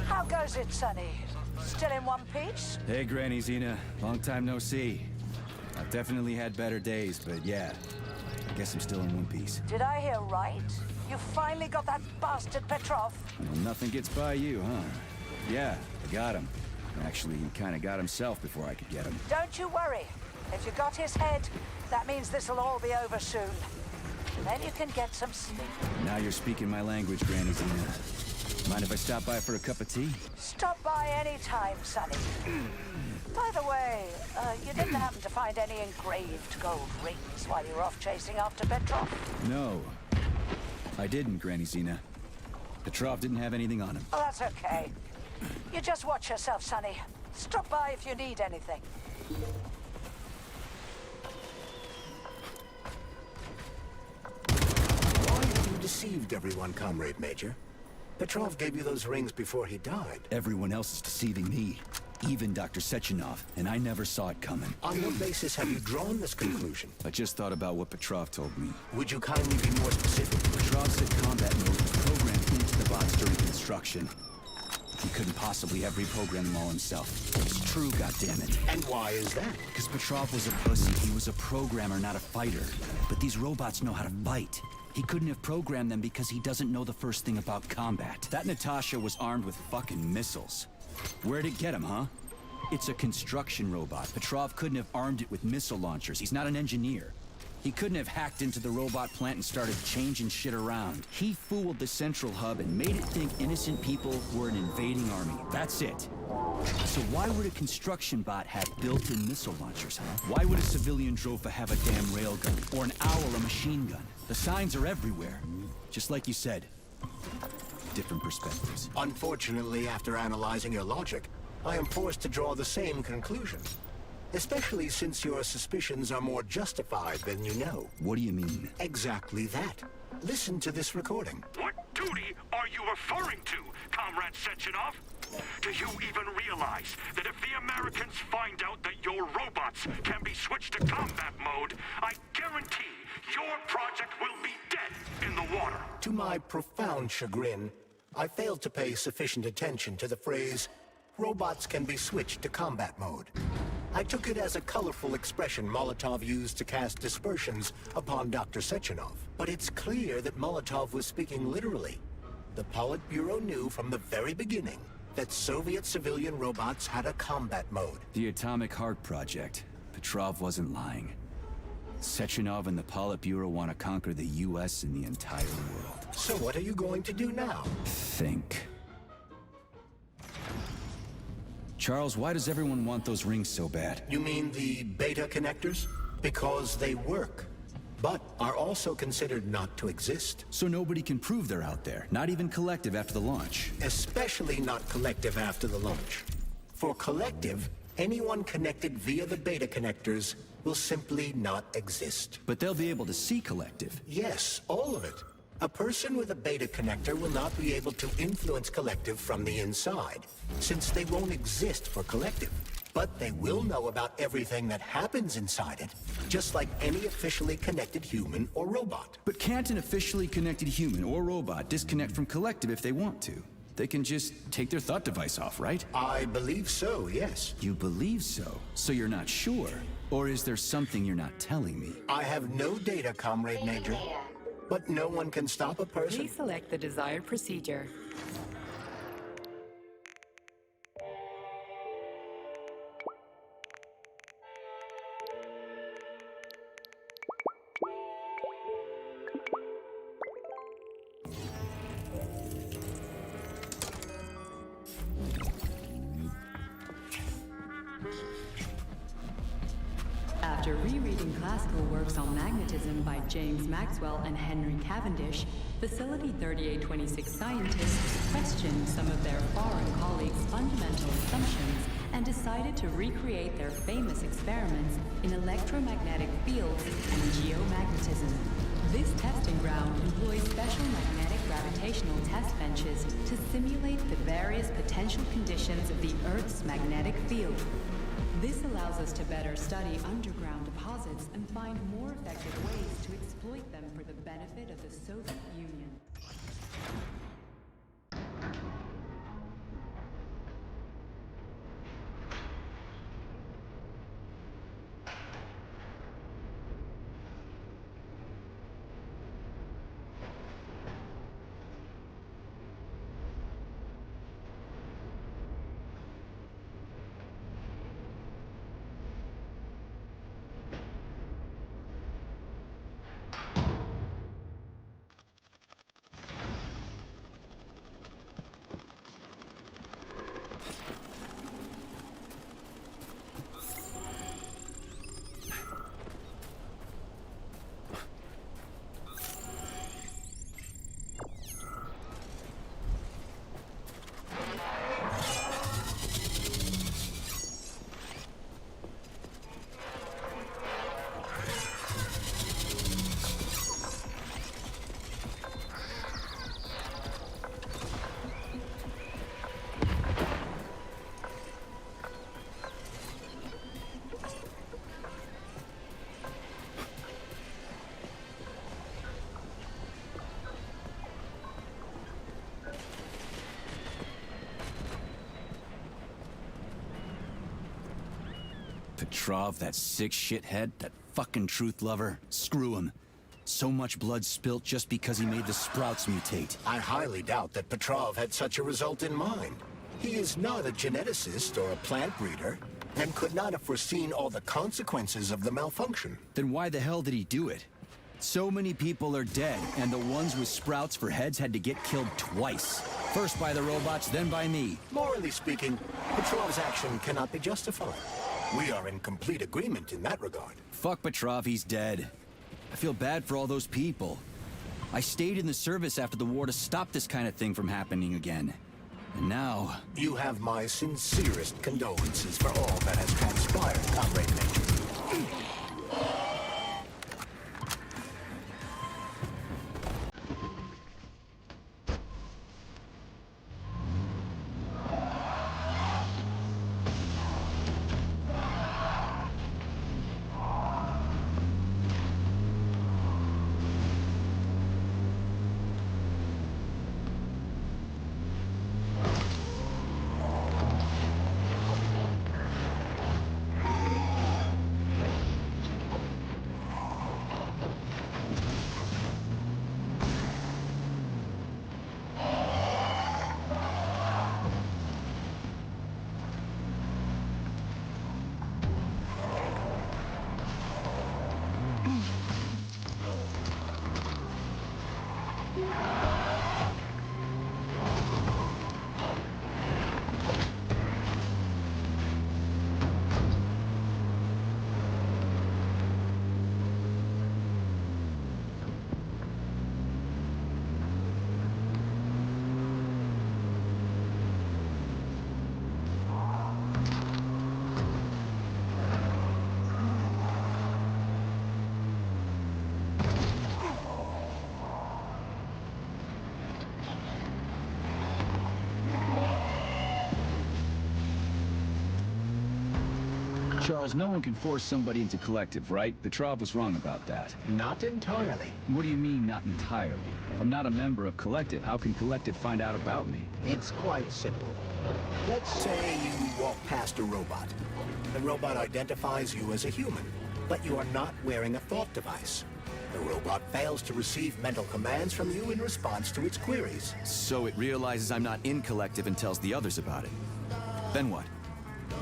How goes it, Sonny? Still in one piece? Hey, Granny Xena. Long time no see. I've definitely had better days, but yeah. I guess I'm still in one piece. Did I hear right? You finally got that bastard Petrov? Well, nothing gets by you, huh? Yeah, I got him. Actually, he kind of got himself before I could get him. Don't you worry. If you got his head, that means this'll all be over soon. then you can get some sleep. Now you're speaking my language, Granny Zena. Mind if I stop by for a cup of tea? Stop by any time, Sonny. By the way, you didn't happen to find any engraved gold rings while you were off chasing after Petrov? No. I didn't, Granny Zena. Petrov didn't have anything on him. Oh, that's okay. You just watch yourself, Sonny. Stop by if you need anything. Why have you deceived everyone, Comrade Major? Petrov gave you those rings before he died. Everyone else is deceiving me. Even Dr. Sechenov, and I never saw it coming. On what basis have you drawn this conclusion? I just thought about what Petrov told me. Would you kindly be more specific? Petrov said combat mode was programmed into the bots during construction. He couldn't possibly have reprogrammed them all himself. It's true, goddammit. And why is that? Because Petrov was a pussy. He was a programmer, not a fighter. But these robots know how to fight. He couldn't have programmed them because he doesn't know the first thing about combat. That Natasha was armed with fucking missiles. Where'd it get him, huh? It's a construction robot. Petrov couldn't have armed it with missile launchers. He's not an engineer. He couldn't have hacked into the robot plant and started changing shit around. He fooled the central hub and made it think innocent people were an invading army. That's it. So why would a construction bot have built-in missile launchers, huh? Why would a civilian Drofa have a damn railgun? Or an owl a machine gun? The signs are everywhere. Just like you said. Different perspectives. Unfortunately, after analyzing your logic, I am forced to draw the same conclusion. Especially since your suspicions are more justified than you know. What do you mean? Exactly that. Listen to this recording. What duty are you referring to, Comrade Sechenov? Do you even realize that if the Americans find out that your robots can be switched to combat mode, I guarantee your project will be dead in the water? To my profound chagrin, I failed to pay sufficient attention to the phrase, robots can be switched to combat mode. I took it as a colorful expression Molotov used to cast dispersions upon Dr. Sechenov. But it's clear that Molotov was speaking literally. The Politburo knew from the very beginning that Soviet civilian robots had a combat mode. The Atomic Heart Project. Petrov wasn't lying. Sechenov and the Politburo want to conquer the US and the entire world. So what are you going to do now? Think. Charles, why does everyone want those rings so bad? You mean the beta connectors? Because they work, but are also considered not to exist. So nobody can prove they're out there, not even Collective after the launch. Especially not Collective after the launch. For Collective, anyone connected via the beta connectors will simply not exist. But they'll be able to see Collective. Yes, all of it. A person with a beta connector will not be able to influence Collective from the inside, since they won't exist for Collective. But they will know about everything that happens inside it, just like any officially connected human or robot. But can't an officially connected human or robot disconnect from Collective if they want to? They can just take their thought device off, right? I believe so, yes. You believe so? So you're not sure? Or is there something you're not telling me? I have no data, Comrade Major. But no one can stop a person. Please select the desired procedure. After rereading classical works on magnetism by James Maxwell and Henry Cavendish, Facility 3826 scientists questioned some of their foreign colleagues' fundamental assumptions and decided to recreate their famous experiments in electromagnetic fields and geomagnetism. This testing ground employs special magnetic gravitational test benches to simulate the various potential conditions of the Earth's magnetic field. This allows us to better study underground deposits and find more effective ways to exploit them for the benefit of the Soviet Union. Petrov, that sick shithead, that fucking truth lover, screw him. So much blood spilt just because he made the sprouts mutate. I highly doubt that Petrov had such a result in mind. He is not a geneticist or a plant breeder, and could not have foreseen all the consequences of the malfunction. Then why the hell did he do it? So many people are dead, and the ones with sprouts for heads had to get killed twice. First by the robots, then by me. Morally speaking, Petrov's action cannot be justified. We are in complete agreement in that regard. Fuck Petrov, he's dead. I feel bad for all those people. I stayed in the service after the war to stop this kind of thing from happening again. And now... You have my sincerest condolences for all that has transpired, Comrade Major. Charles, no one can force somebody into Collective, right? Petrov was wrong about that. Not entirely. What do you mean, not entirely? I'm not a member of Collective. How can Collective find out about me? It's quite simple. Let's say you walk past a robot. The robot identifies you as a human, but you are not wearing a thought device. The robot fails to receive mental commands from you in response to its queries. So it realizes I'm not in Collective and tells the others about it. Then what?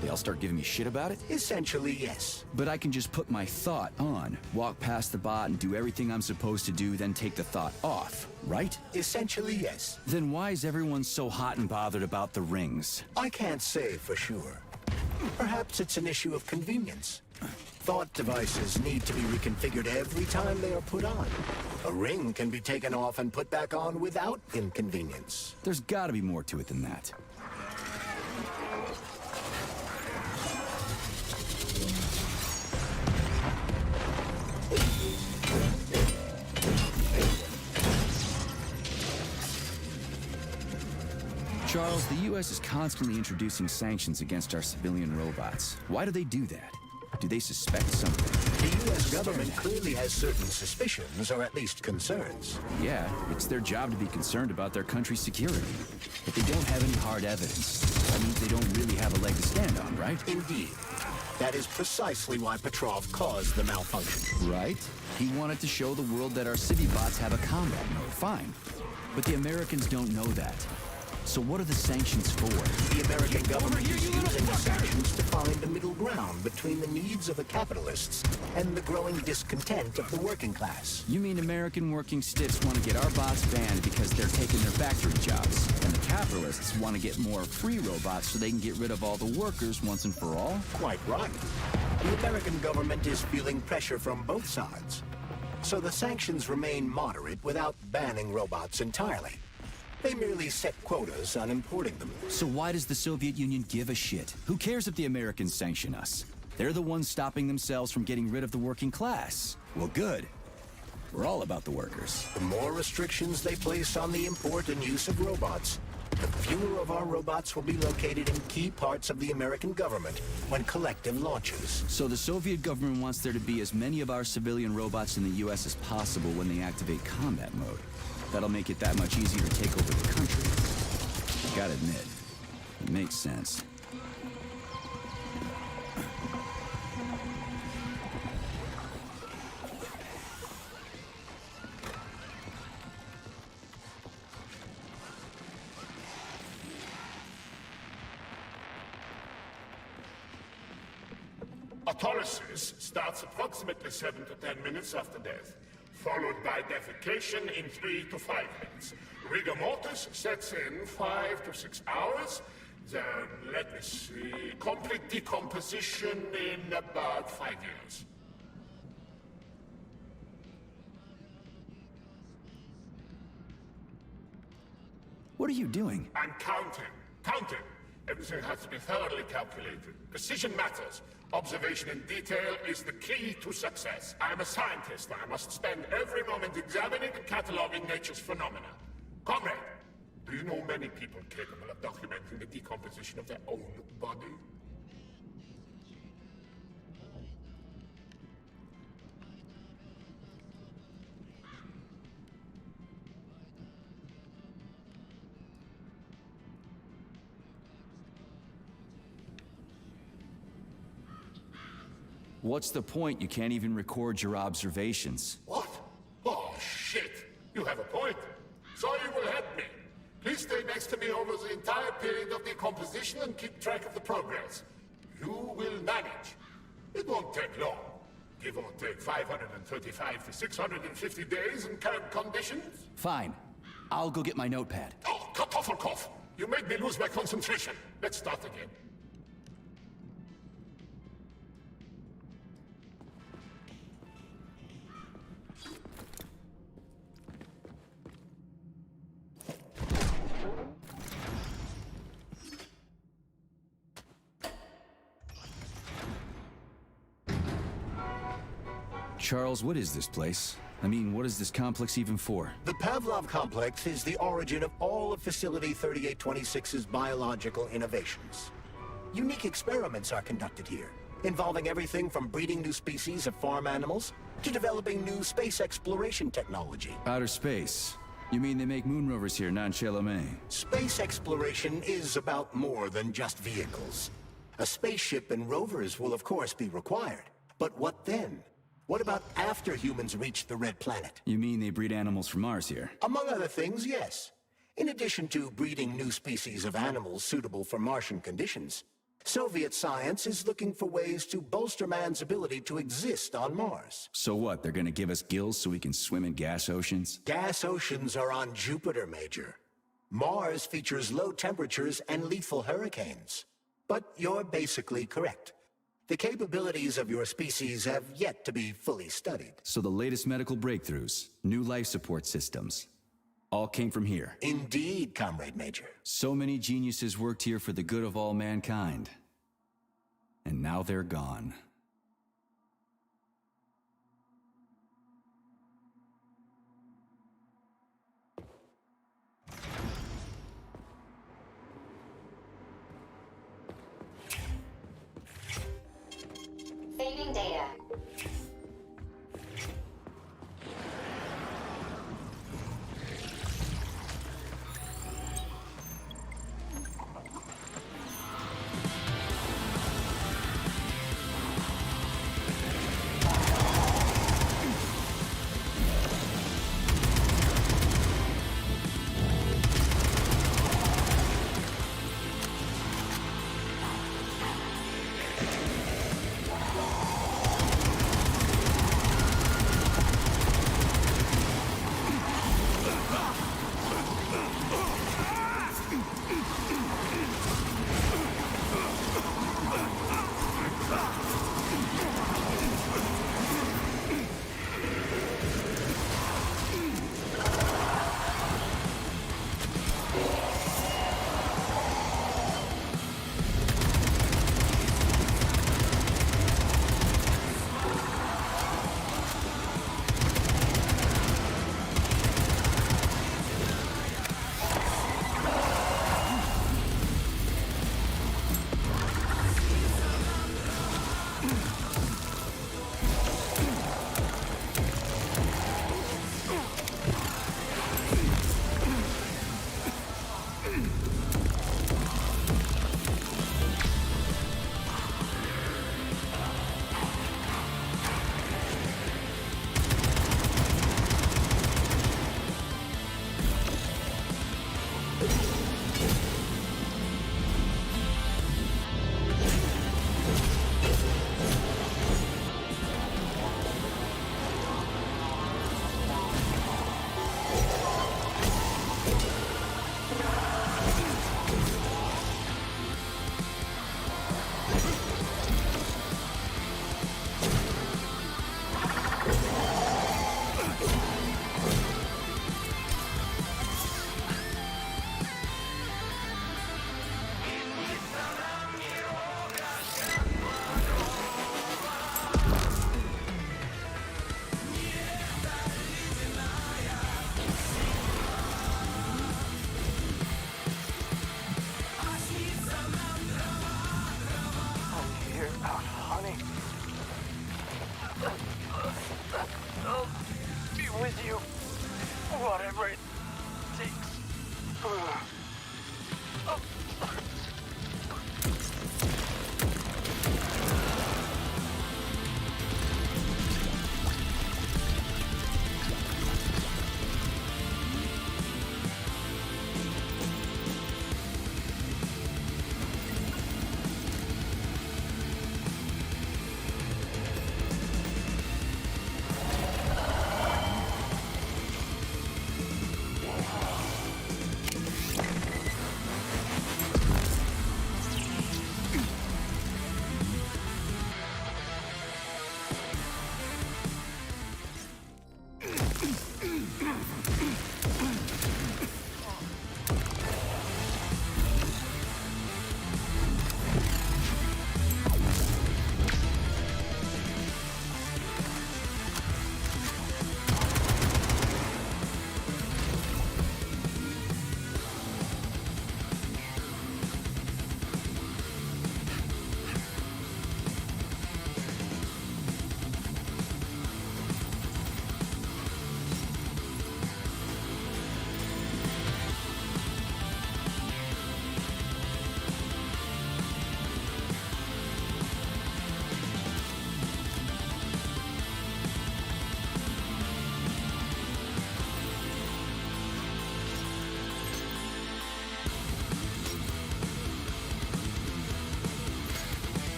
They all start giving me shit about it? Essentially, yes. But I can just put my thought on, walk past the bot and do everything I'm supposed to do, then take the thought off, right? Essentially, yes. Then why is everyone so hot and bothered about the rings? I can't say for sure. Perhaps it's an issue of convenience. Thought devices need to be reconfigured every time they are put on. A ring can be taken off and put back on without inconvenience. There's gotta be more to it than that. Charles, the U.S. is constantly introducing sanctions against our civilian robots. Why do they do that? Do they suspect something? The U.S. government clearly has certain suspicions, or at least concerns. Yeah, it's their job to be concerned about their country's security. But they don't have any hard evidence. That means they don't really have a leg to stand on, right? Indeed. That is precisely why Petrov caused the malfunction. Right? He wanted to show the world that our city bots have a combat mode. Fine. But the Americans don't know that. So what are the sanctions for? The American government is using the sanctions to find a middle ground between the needs of the capitalists and the growing discontent of the working class. You mean American working stiffs want to get our bots banned because they're taking their factory jobs, and the capitalists want to get more free robots so they can get rid of all the workers once and for all? Quite right. The American government is feeling pressure from both sides. So the sanctions remain moderate without banning robots entirely. They merely set quotas on importing them. So why does the Soviet Union give a shit? Who cares if the Americans sanction us? They're the ones stopping themselves from getting rid of the working class. Well, good. We're all about the workers. The more restrictions they place on the import and use of robots, the fewer of our robots will be located in key parts of the American government when Collective launches. So the Soviet government wants there to be as many of our civilian robots in the U.S. as possible when they activate combat mode. That'll make it that much easier to take over the country. Gotta admit, it makes sense. Autolysis starts approximately 7 to 10 minutes after death, followed by defecation in 3 to 5 minutes. Rigor mortis sets in 5 to 6 hours. Then, let me see, complete decomposition in about 5 years. What are you doing? I'm counting. Counting. Everything has to be thoroughly calculated. Precision matters. Observation in detail is the key to success. I'm a scientist. I must spend every moment examining and cataloging nature's phenomena. Comrade, do you know many people capable of documenting the decomposition of their own body? What's the point? You can't even record your observations. What? Oh, shit! You have a point. So you will help me. Please stay next to me over the entire period of decomposition and keep track of the progress. You will manage. It won't take long. Give or take 535 to 650 days in current conditions. Fine. I'll go get my notepad. Oh, Kartoffelkopf! You made me lose my concentration. Let's start again. Charles, what is this place? I mean, what is this complex even for? The Pavlov complex is the origin of all of Facility 3826's biological innovations. Unique experiments are conducted here, involving everything from breeding new species of farm animals to developing new space exploration technology. Outer space? You mean they make moon rovers here, not in Chalamet? Space exploration is about more than just vehicles. A spaceship and rovers will of course be required. But what then? What about after humans reach the Red Planet? You mean they breed animals from Mars here? Among other things, yes. In addition to breeding new species of animals suitable for Martian conditions, Soviet science is looking for ways to bolster man's ability to exist on Mars. So what, they're gonna give us gills so we can swim in gas oceans? Gas oceans are on Jupiter, Major. Mars features low temperatures and lethal hurricanes. But you're basically correct. The capabilities of your species have yet to be fully studied. So the latest medical breakthroughs, new life support systems, all came from here. Indeed, Comrade Major. So many geniuses worked here for the good of all mankind. And now they're gone. Saving data.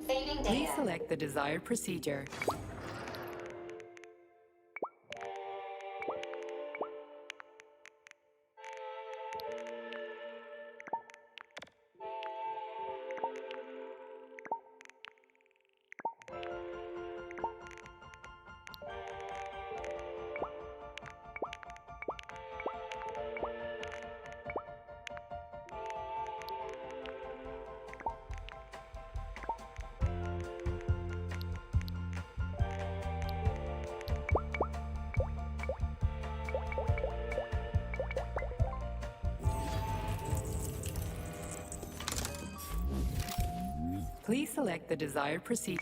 Saving Please data. select the desired procedure. Please select the desired procedure.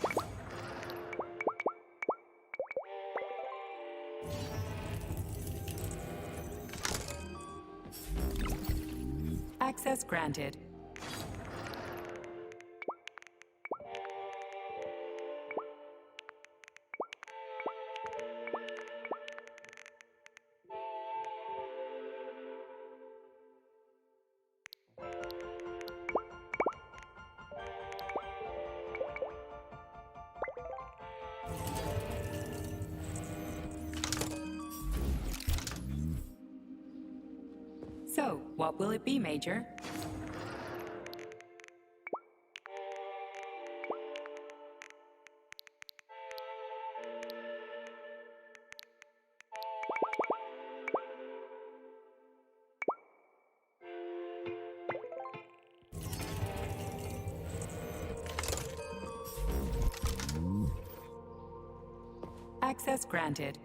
Access granted. So, what will it be, Major? Access granted.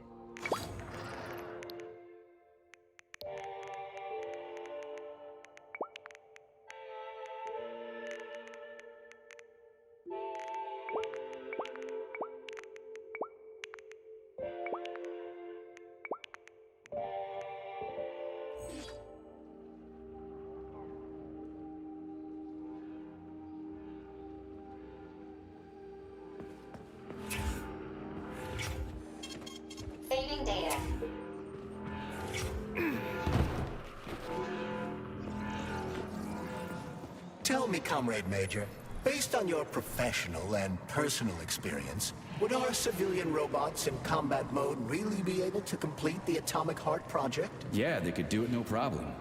Saving data. Tell me, Comrade Major, based on your professional and personal experience, would our civilian robots in combat mode really be able to complete the Atomic Heart project? Yeah, they could do it no problem.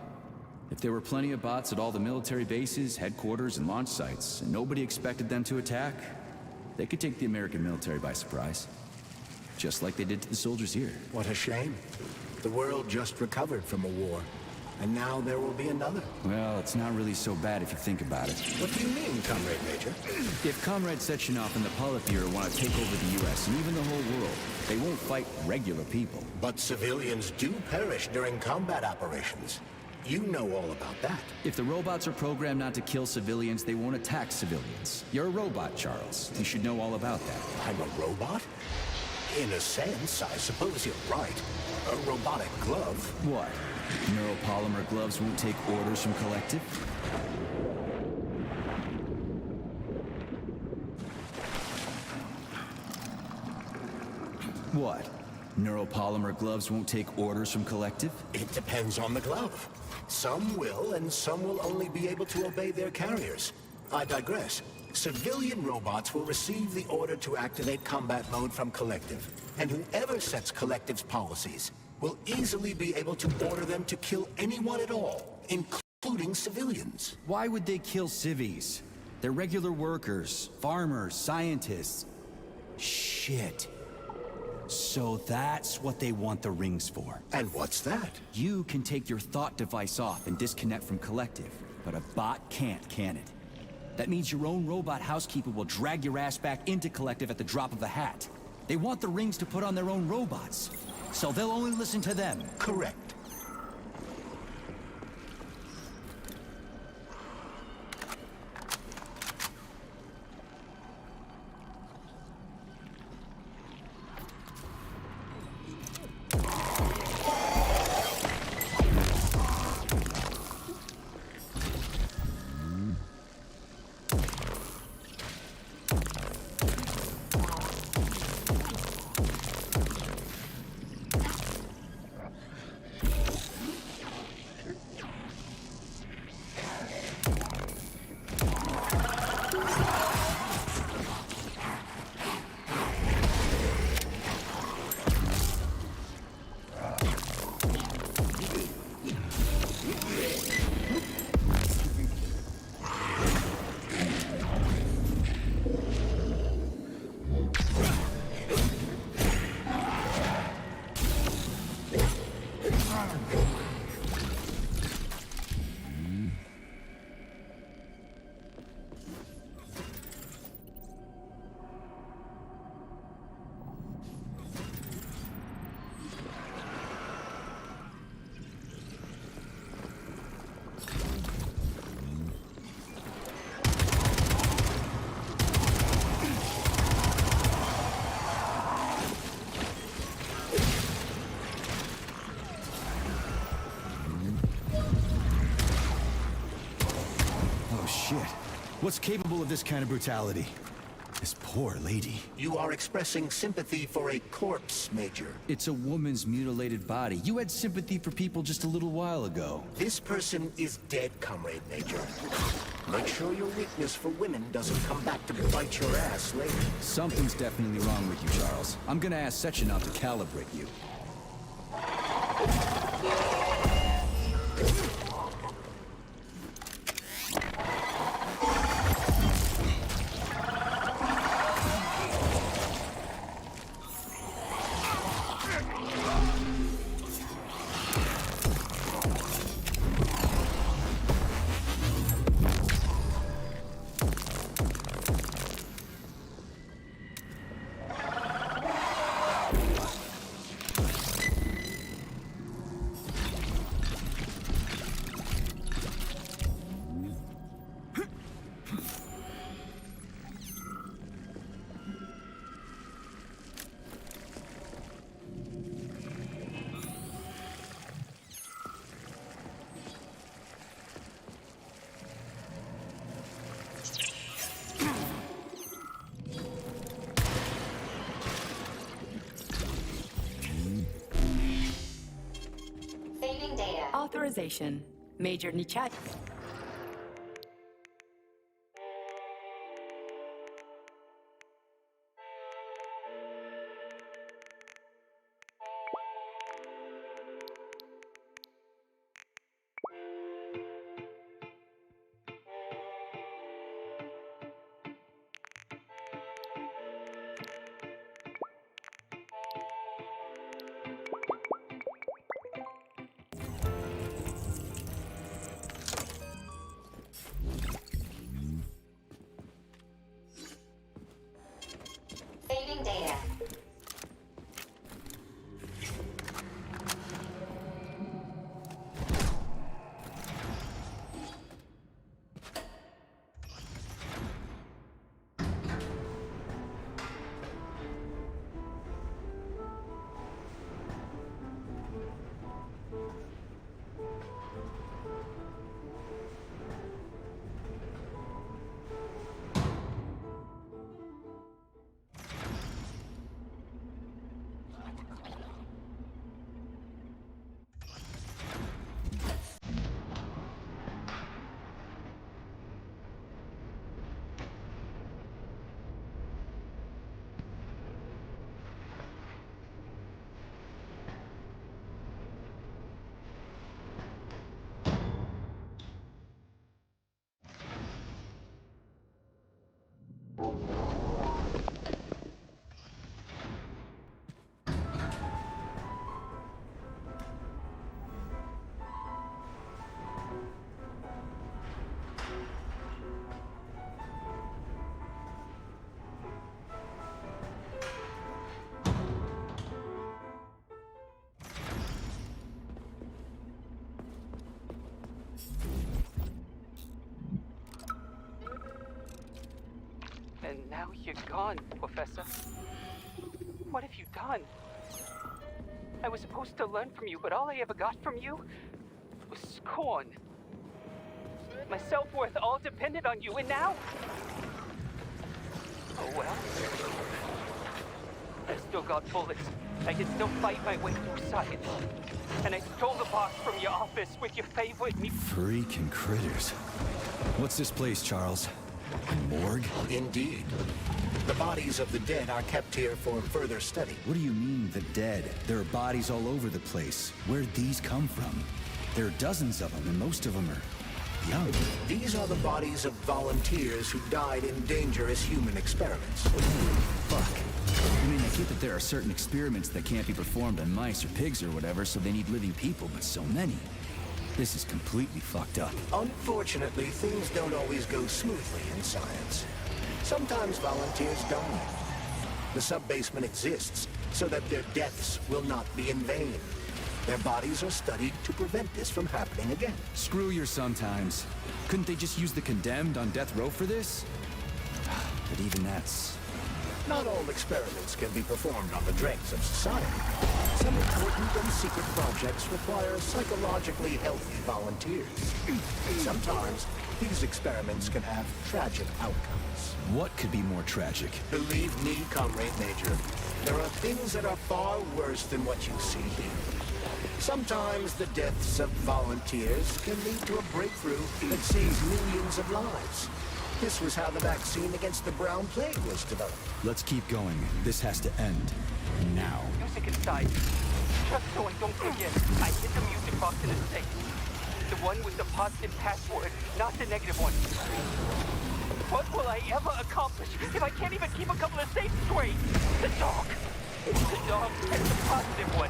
If there were plenty of bots at all the military bases, headquarters, and launch sites, and nobody expected them to attack, they could take the American military by surprise. Just like they did to the soldiers here. What a shame. The world just recovered from a war, and now there will be another. Well, it's not really so bad if you think about it. What do you mean, Comrade Major? If Comrade Sechenov and the Politburo want to take over the U.S. and even the whole world, they won't fight regular people. But civilians do perish during combat operations. You know all about that. If the robots are programmed not to kill civilians, they won't attack civilians. You're a robot, Charles. You should know all about that. I'm a robot? In a sense, I suppose you're right. A robotic glove. What? Neuropolymer gloves won't take orders from Collective? What? Neuropolymer gloves won't take orders from Collective? It depends on the glove. Some will, and some will only be able to obey their carriers. I digress. Civilian robots will receive the order to activate combat mode from Collective, and whoever sets Collective's policies will easily be able to order them to kill anyone at all, including civilians. Why would they kill civvies? They're regular workers, farmers, scientists. Shit. So that's what they want the rings for. And what's that? You can take your thought device off and disconnect from Collective, but a bot can't, can it? That means your own robot housekeeper will drag your ass back into Collective at the drop of a hat. They want the rings to put on their own robots, so they'll only listen to them. Correct. What's capable of this kind of brutality? This poor lady. You are expressing sympathy for a corpse, Major. It's a woman's mutilated body. You had sympathy for people just a little while ago. This person is dead, Comrade Major. Make sure your weakness for women doesn't come back to bite your ass later. Something's definitely wrong with you, Charles. I'm gonna ask Sechenov to calibrate you. Authorization. Major Nichat. Saving data. And now you're gone, Professor. What have you done? I was supposed to learn from you, but all I ever got from you was scorn. My self-worth all depended on you, and now... Oh well. I still got bullets. I can still fight my way through science. And I stole the box from your office with your favorite Freaking critters. What's this place, Charles? A morgue? Indeed. The bodies of the dead are kept here for further study. What do you mean, the dead? There are bodies all over the place. Where'd these come from? There are dozens of them, and most of them are young. These are the bodies of volunteers who died in dangerous human experiments. Fuck. I mean, I get that there are certain experiments that can't be performed on mice or pigs or whatever, so they need living people, but so many. This is completely fucked up. Unfortunately, things don't always go smoothly in science. Sometimes volunteers die. The sub-basement exists so that their deaths will not be in vain. Their bodies are studied to prevent this from happening again. Screw your sometimes. Couldn't they just use the condemned on death row for this? But even that's... Not all experiments can be performed on the dregs of society. Some important and secret projects require psychologically healthy volunteers. Sometimes, these experiments can have tragic outcomes. What could be more tragic? Believe me, Comrade Major, there are things that are far worse than what you see here. Sometimes the deaths of volunteers can lead to a breakthrough that saves millions of lives. This was how the vaccine against the brown plague was developed. Let's keep going. This has to end. Now. music inside. Just so I don't forget, I hid the music box in the safe. The one with the positive password, not the negative one. What will I ever accomplish if I can't even keep a couple of safes straight? The dog. The dog has the positive one.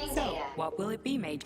Saving So, data. what will it be, Major?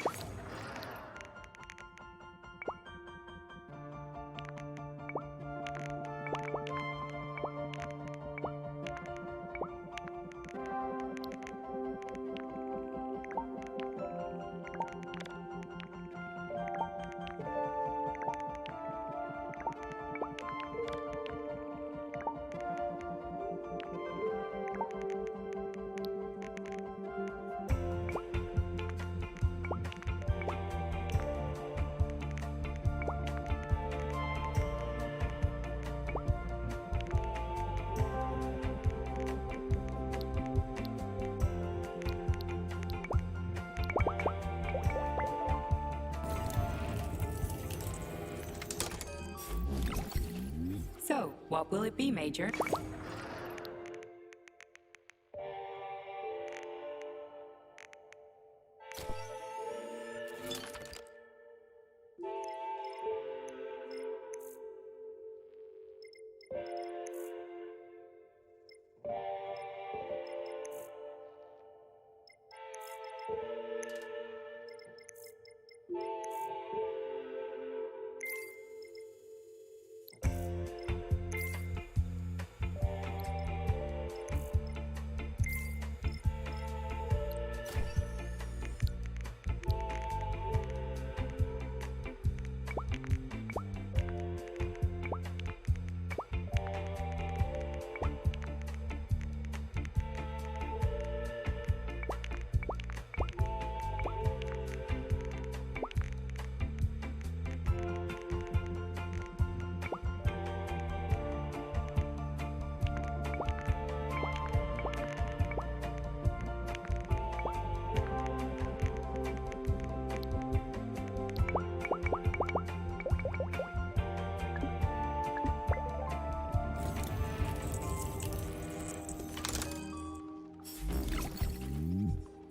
So, what will it be, Major?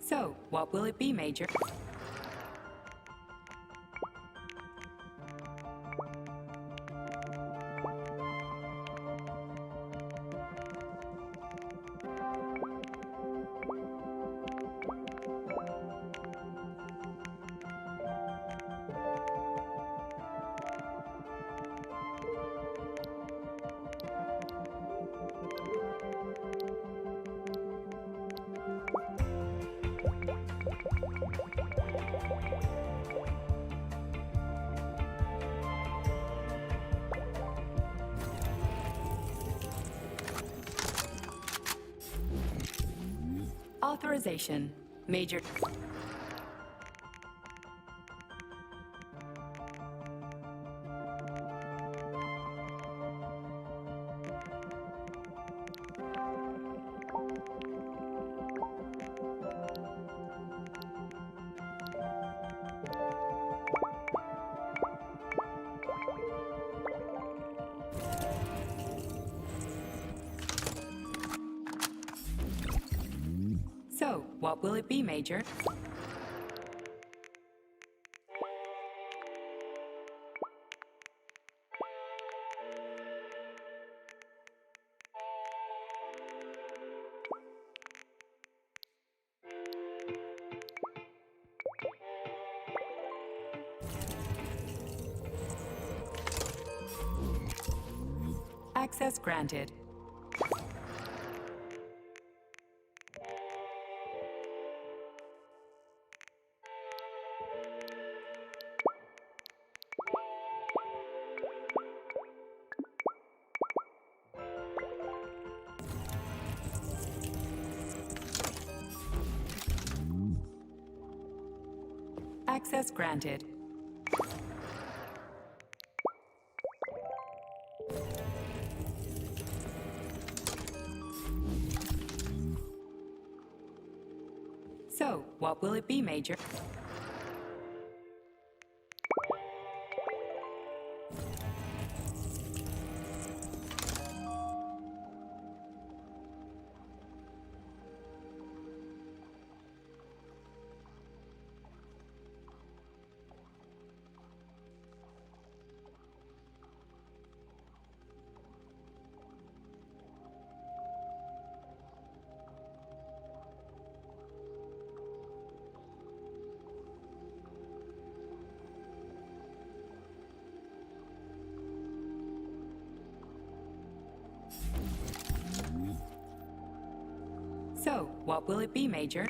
So, what will it be, Major? Authorization. Major. So, what will it be, Major? Access granted. Access granted. So, what will it be, Major? What will it be, Major?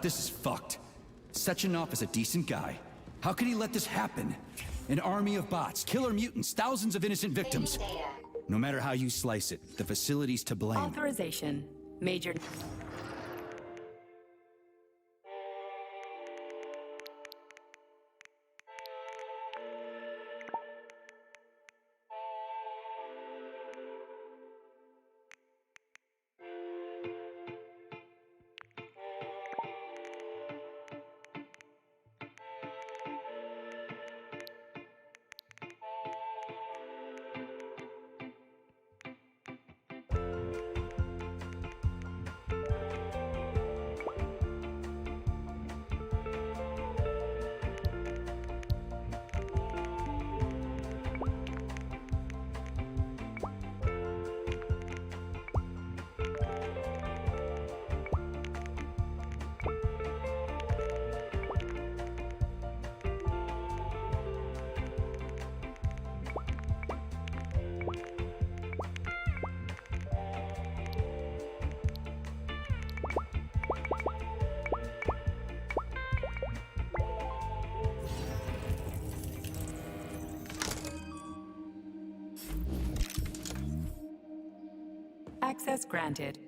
This is fucked. Sechenov is a decent guy. How could he let this happen? An army of bots, killer mutants, thousands of innocent victims. No matter how you slice it, the facility's to blame. Authorization. Major... Access granted.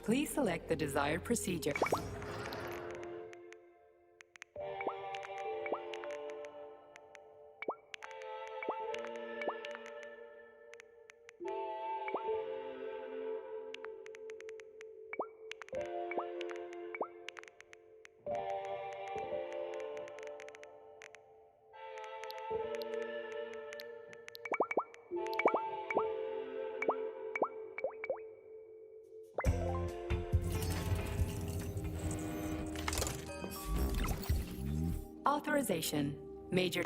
Please select the desired procedure. Authorization. Major...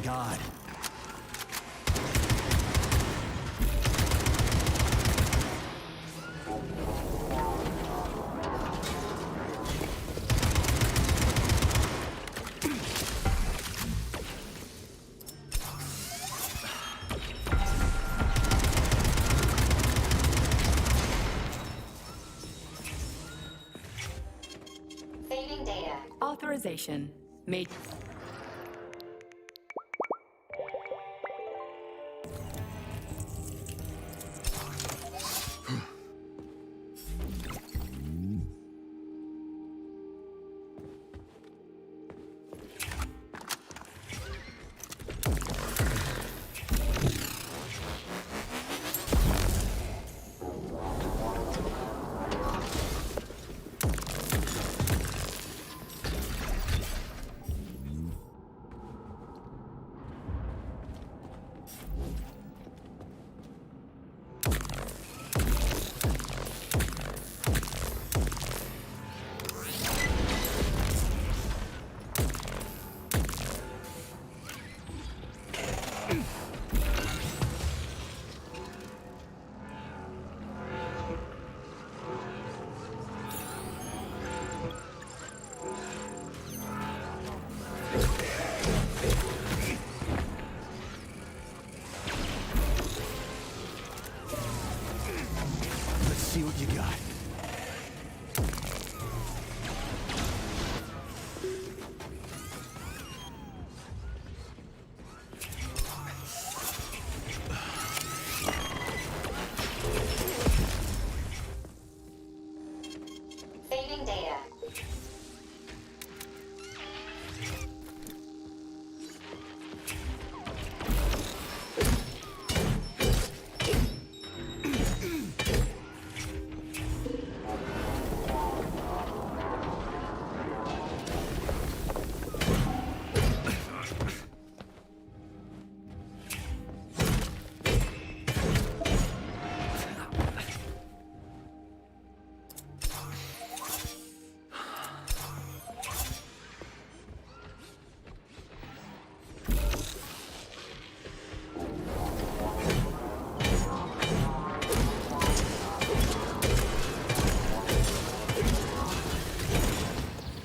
God. Saving data. Authorization. Made... Let's see what you got. Saving data.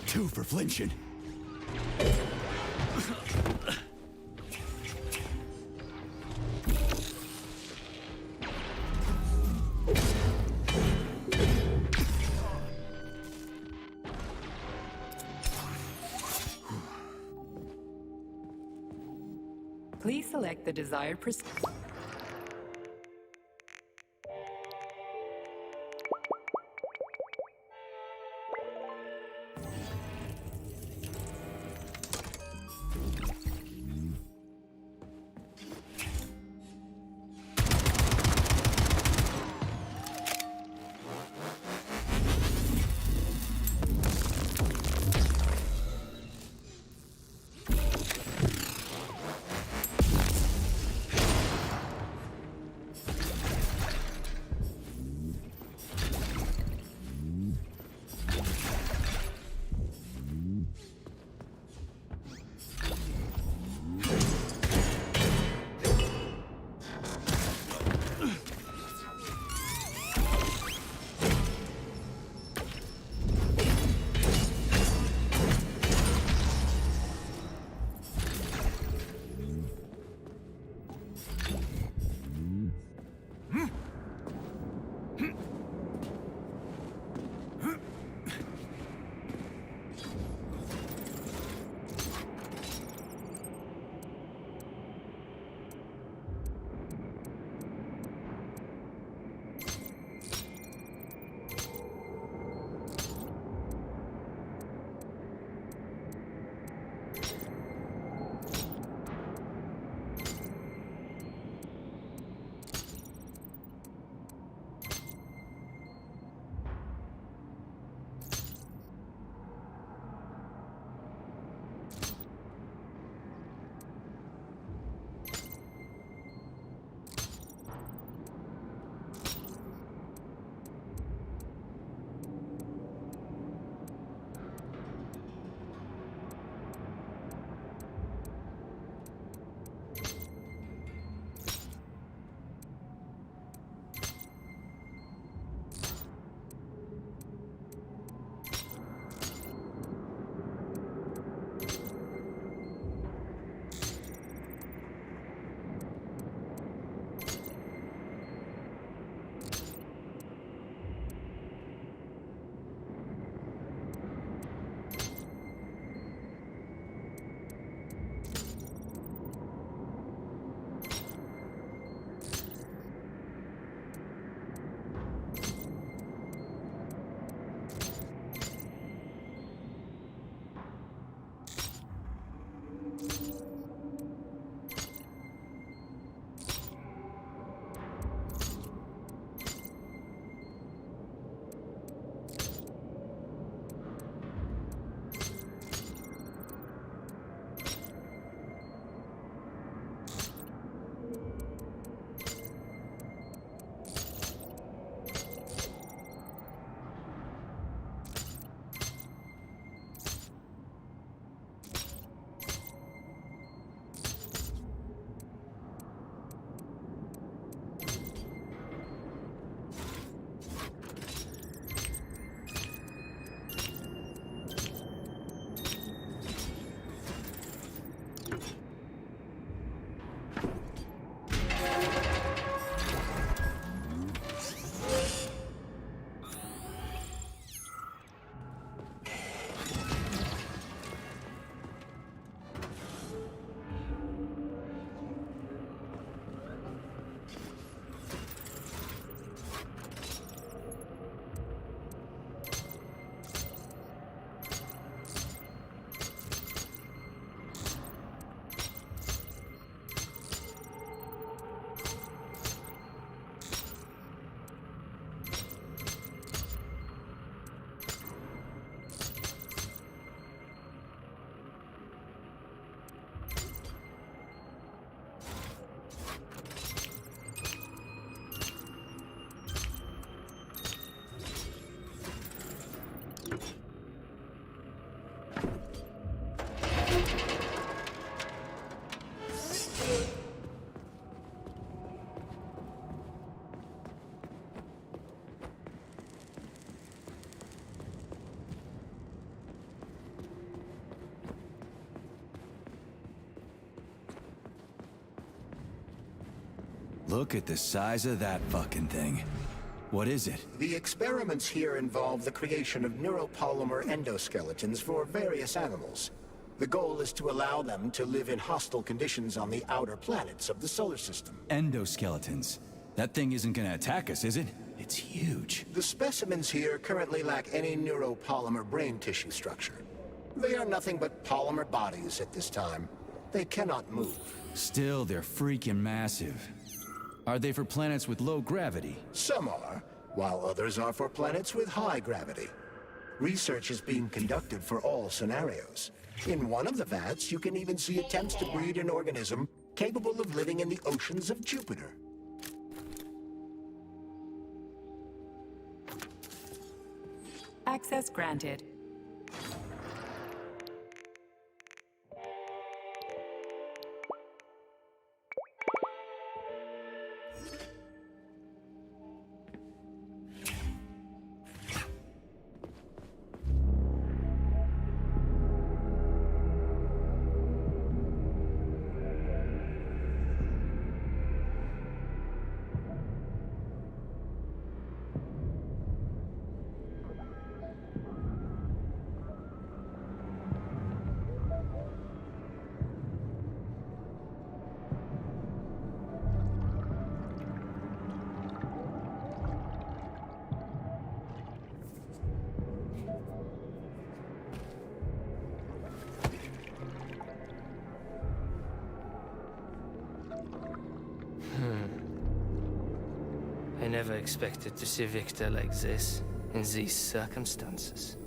Two for flinching. Please select the desired prescription. Look at the size of that fucking thing. What is it? The experiments here involve the creation of neuropolymer endoskeletons for various animals. The goal is to allow them to live in hostile conditions on the outer planets of the solar system. Endoskeletons. That thing isn't gonna attack us, is it? It's huge. The specimens here currently lack any neuropolymer brain tissue structure. They are nothing but polymer bodies at this time. They cannot move. Still, they're freaking massive. Are they for planets with low gravity? Some are, while others are for planets with high gravity. Research is being conducted for all scenarios. In one of the vats, you can even see attempts to breed an organism capable of living in the oceans of Jupiter. Access granted. I never expected to see Victor like this, in these circumstances.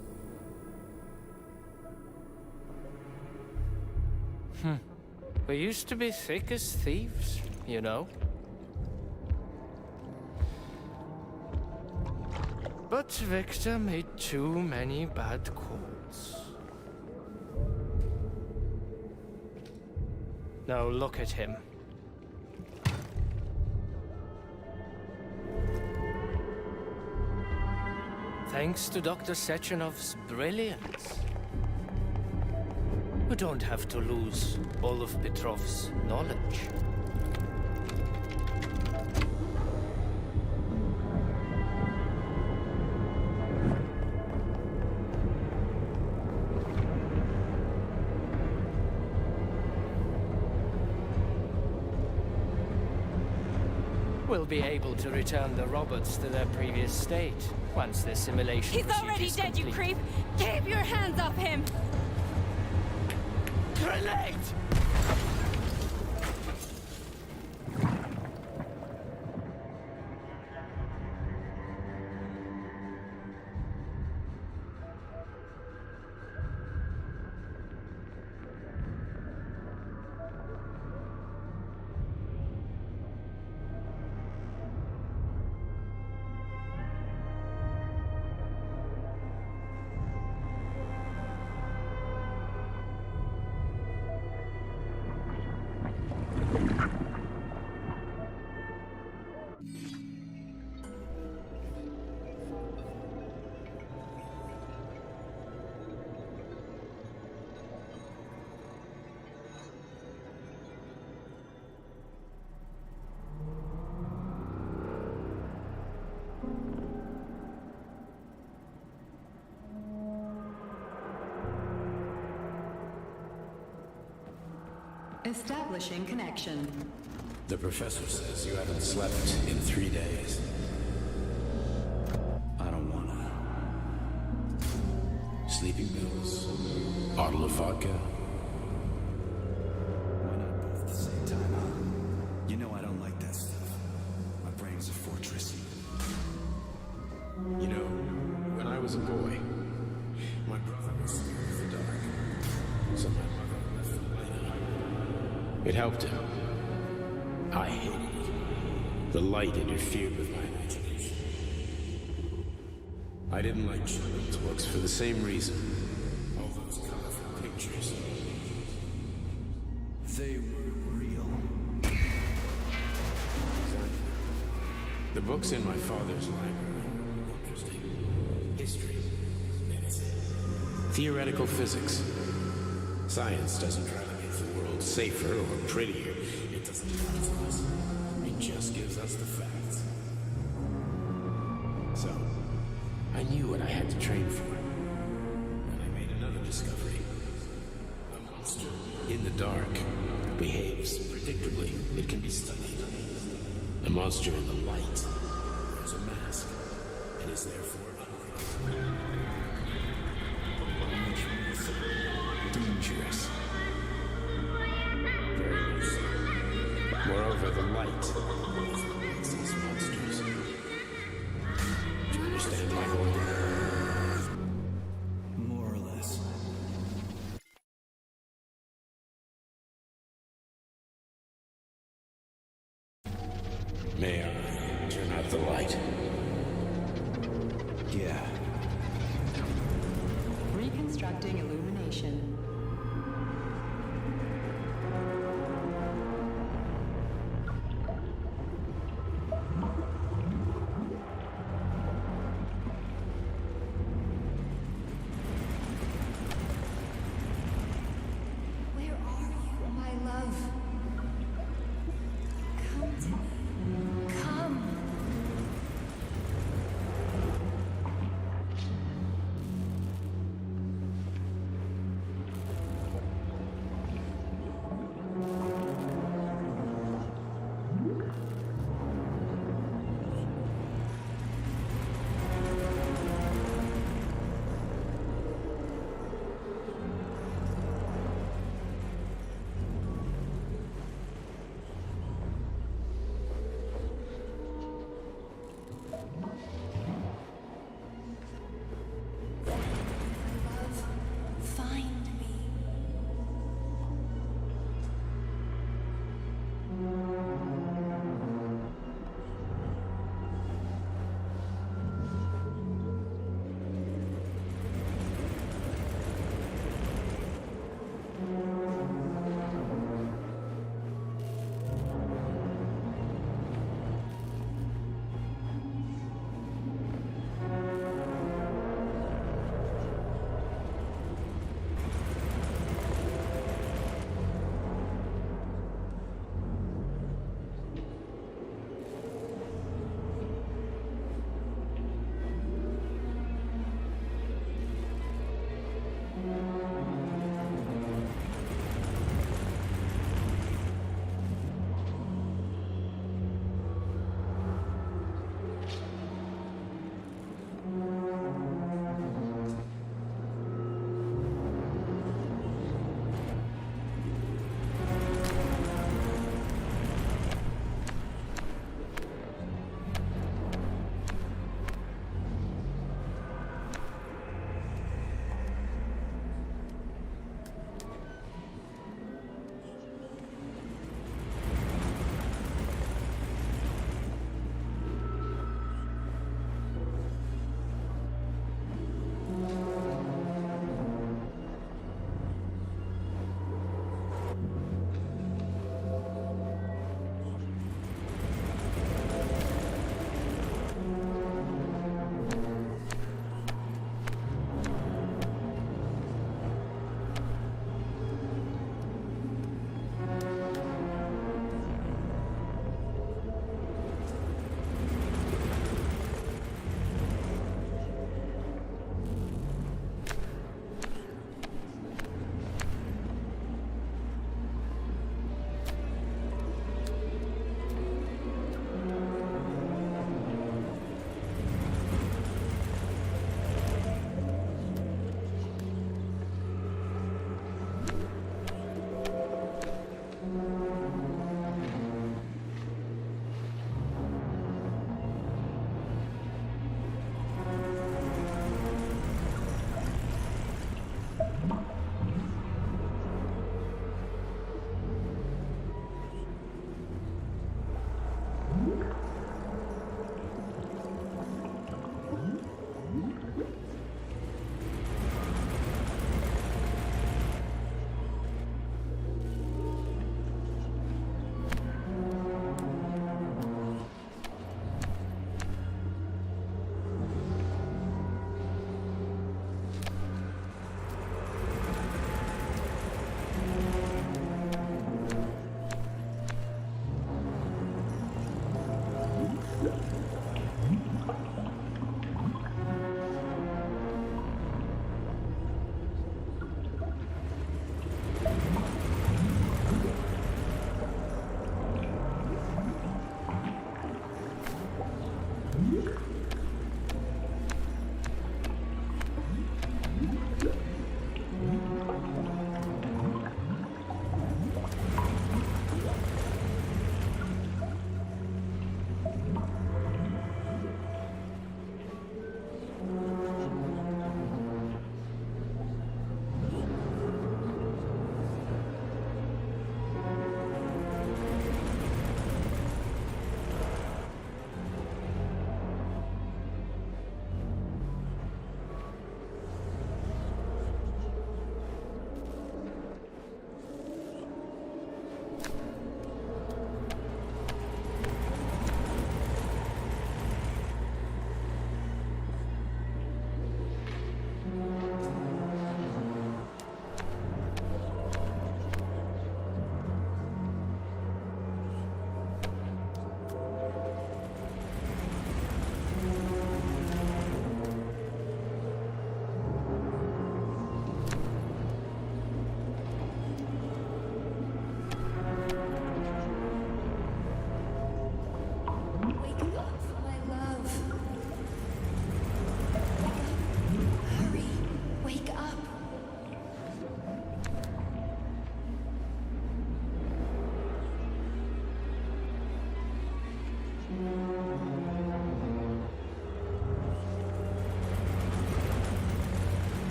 We used to be thick as thieves, you know? But Victor made too many bad calls. Now look at him. Thanks to Dr. Sechenov's brilliance, we don't have to lose all of Petrov's knowledge. We'll be able to return the robots to their previous state once the simulation He's procedure already is dead, you complete. creep! Keep your hands off him! Grenade! Establishing connection. The professor says you haven't slept in 3 days. I don't wanna. Sleeping pills? Bottle of vodka? Why not both at the same time, huh? You know I don't like that stuff. My brain's a fortress. You know, when I was a boy, my brother was scared of the dark. So my mother left the light on. It helped him. I hated it. The light interfered with my imagination. I didn't like children's books for the same reason. All those colorful pictures. They were real. The books in my father's library were interesting. History, medicine, theoretical physics. Science doesn't try to make the world safer or prettier. It doesn't try for us. It just gives us the facts. So, I knew what I had to train for. And I made another discovery. A monster in the dark behaves predictably. It can be studied. A monster in the light wears a mask and is therefore much more dangerous. Very much so. Moreover, the light is what makes these monsters. Do you understand my point? More or less. May I turn out the light? Yeah. Reconstructing illumination.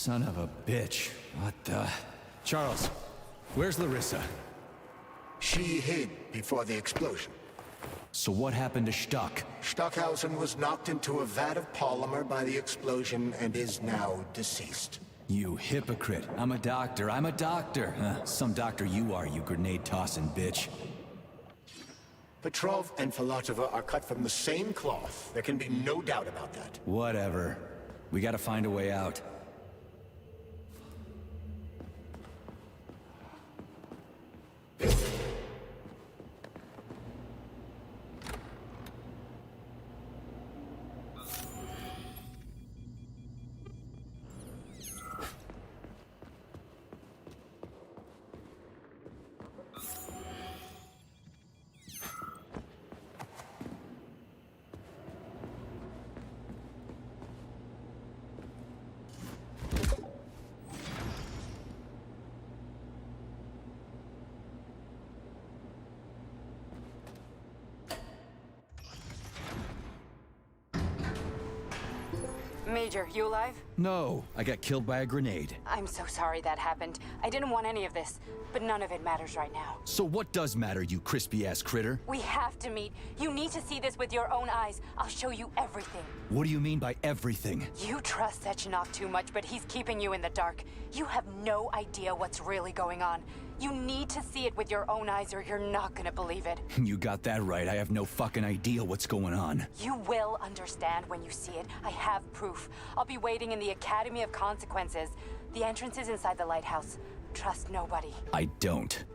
Son of a bitch. What the... Charles, where's Larissa? She hid before the explosion. So what happened to Stuck? Stockhausen was knocked into a vat of polymer by the explosion and is now deceased. You hypocrite. I'm a doctor. I'm a doctor. Some doctor you are, you grenade-tossing bitch. Petrov and Filatova are cut from the same cloth. There can be no doubt about that. Whatever. We gotta find a way out. Major, you alive? No, I got killed by a grenade. I'm so sorry that happened. I didn't want any of this, but none of it matters right now. So what does matter, you crispy-ass critter? We have to meet. You need to see this with your own eyes. I'll show you everything. What do you mean by everything? You trust Sechenov too much, but he's keeping you in the dark. You have no idea what's really going on. You need to see it with your own eyes or you're not gonna believe it. You got that right. I have no fucking idea what's going on. You will understand when you see it. I have proof. I'll be waiting in the Academy of Consequences. The entrance is inside the lighthouse. Trust nobody. I don't.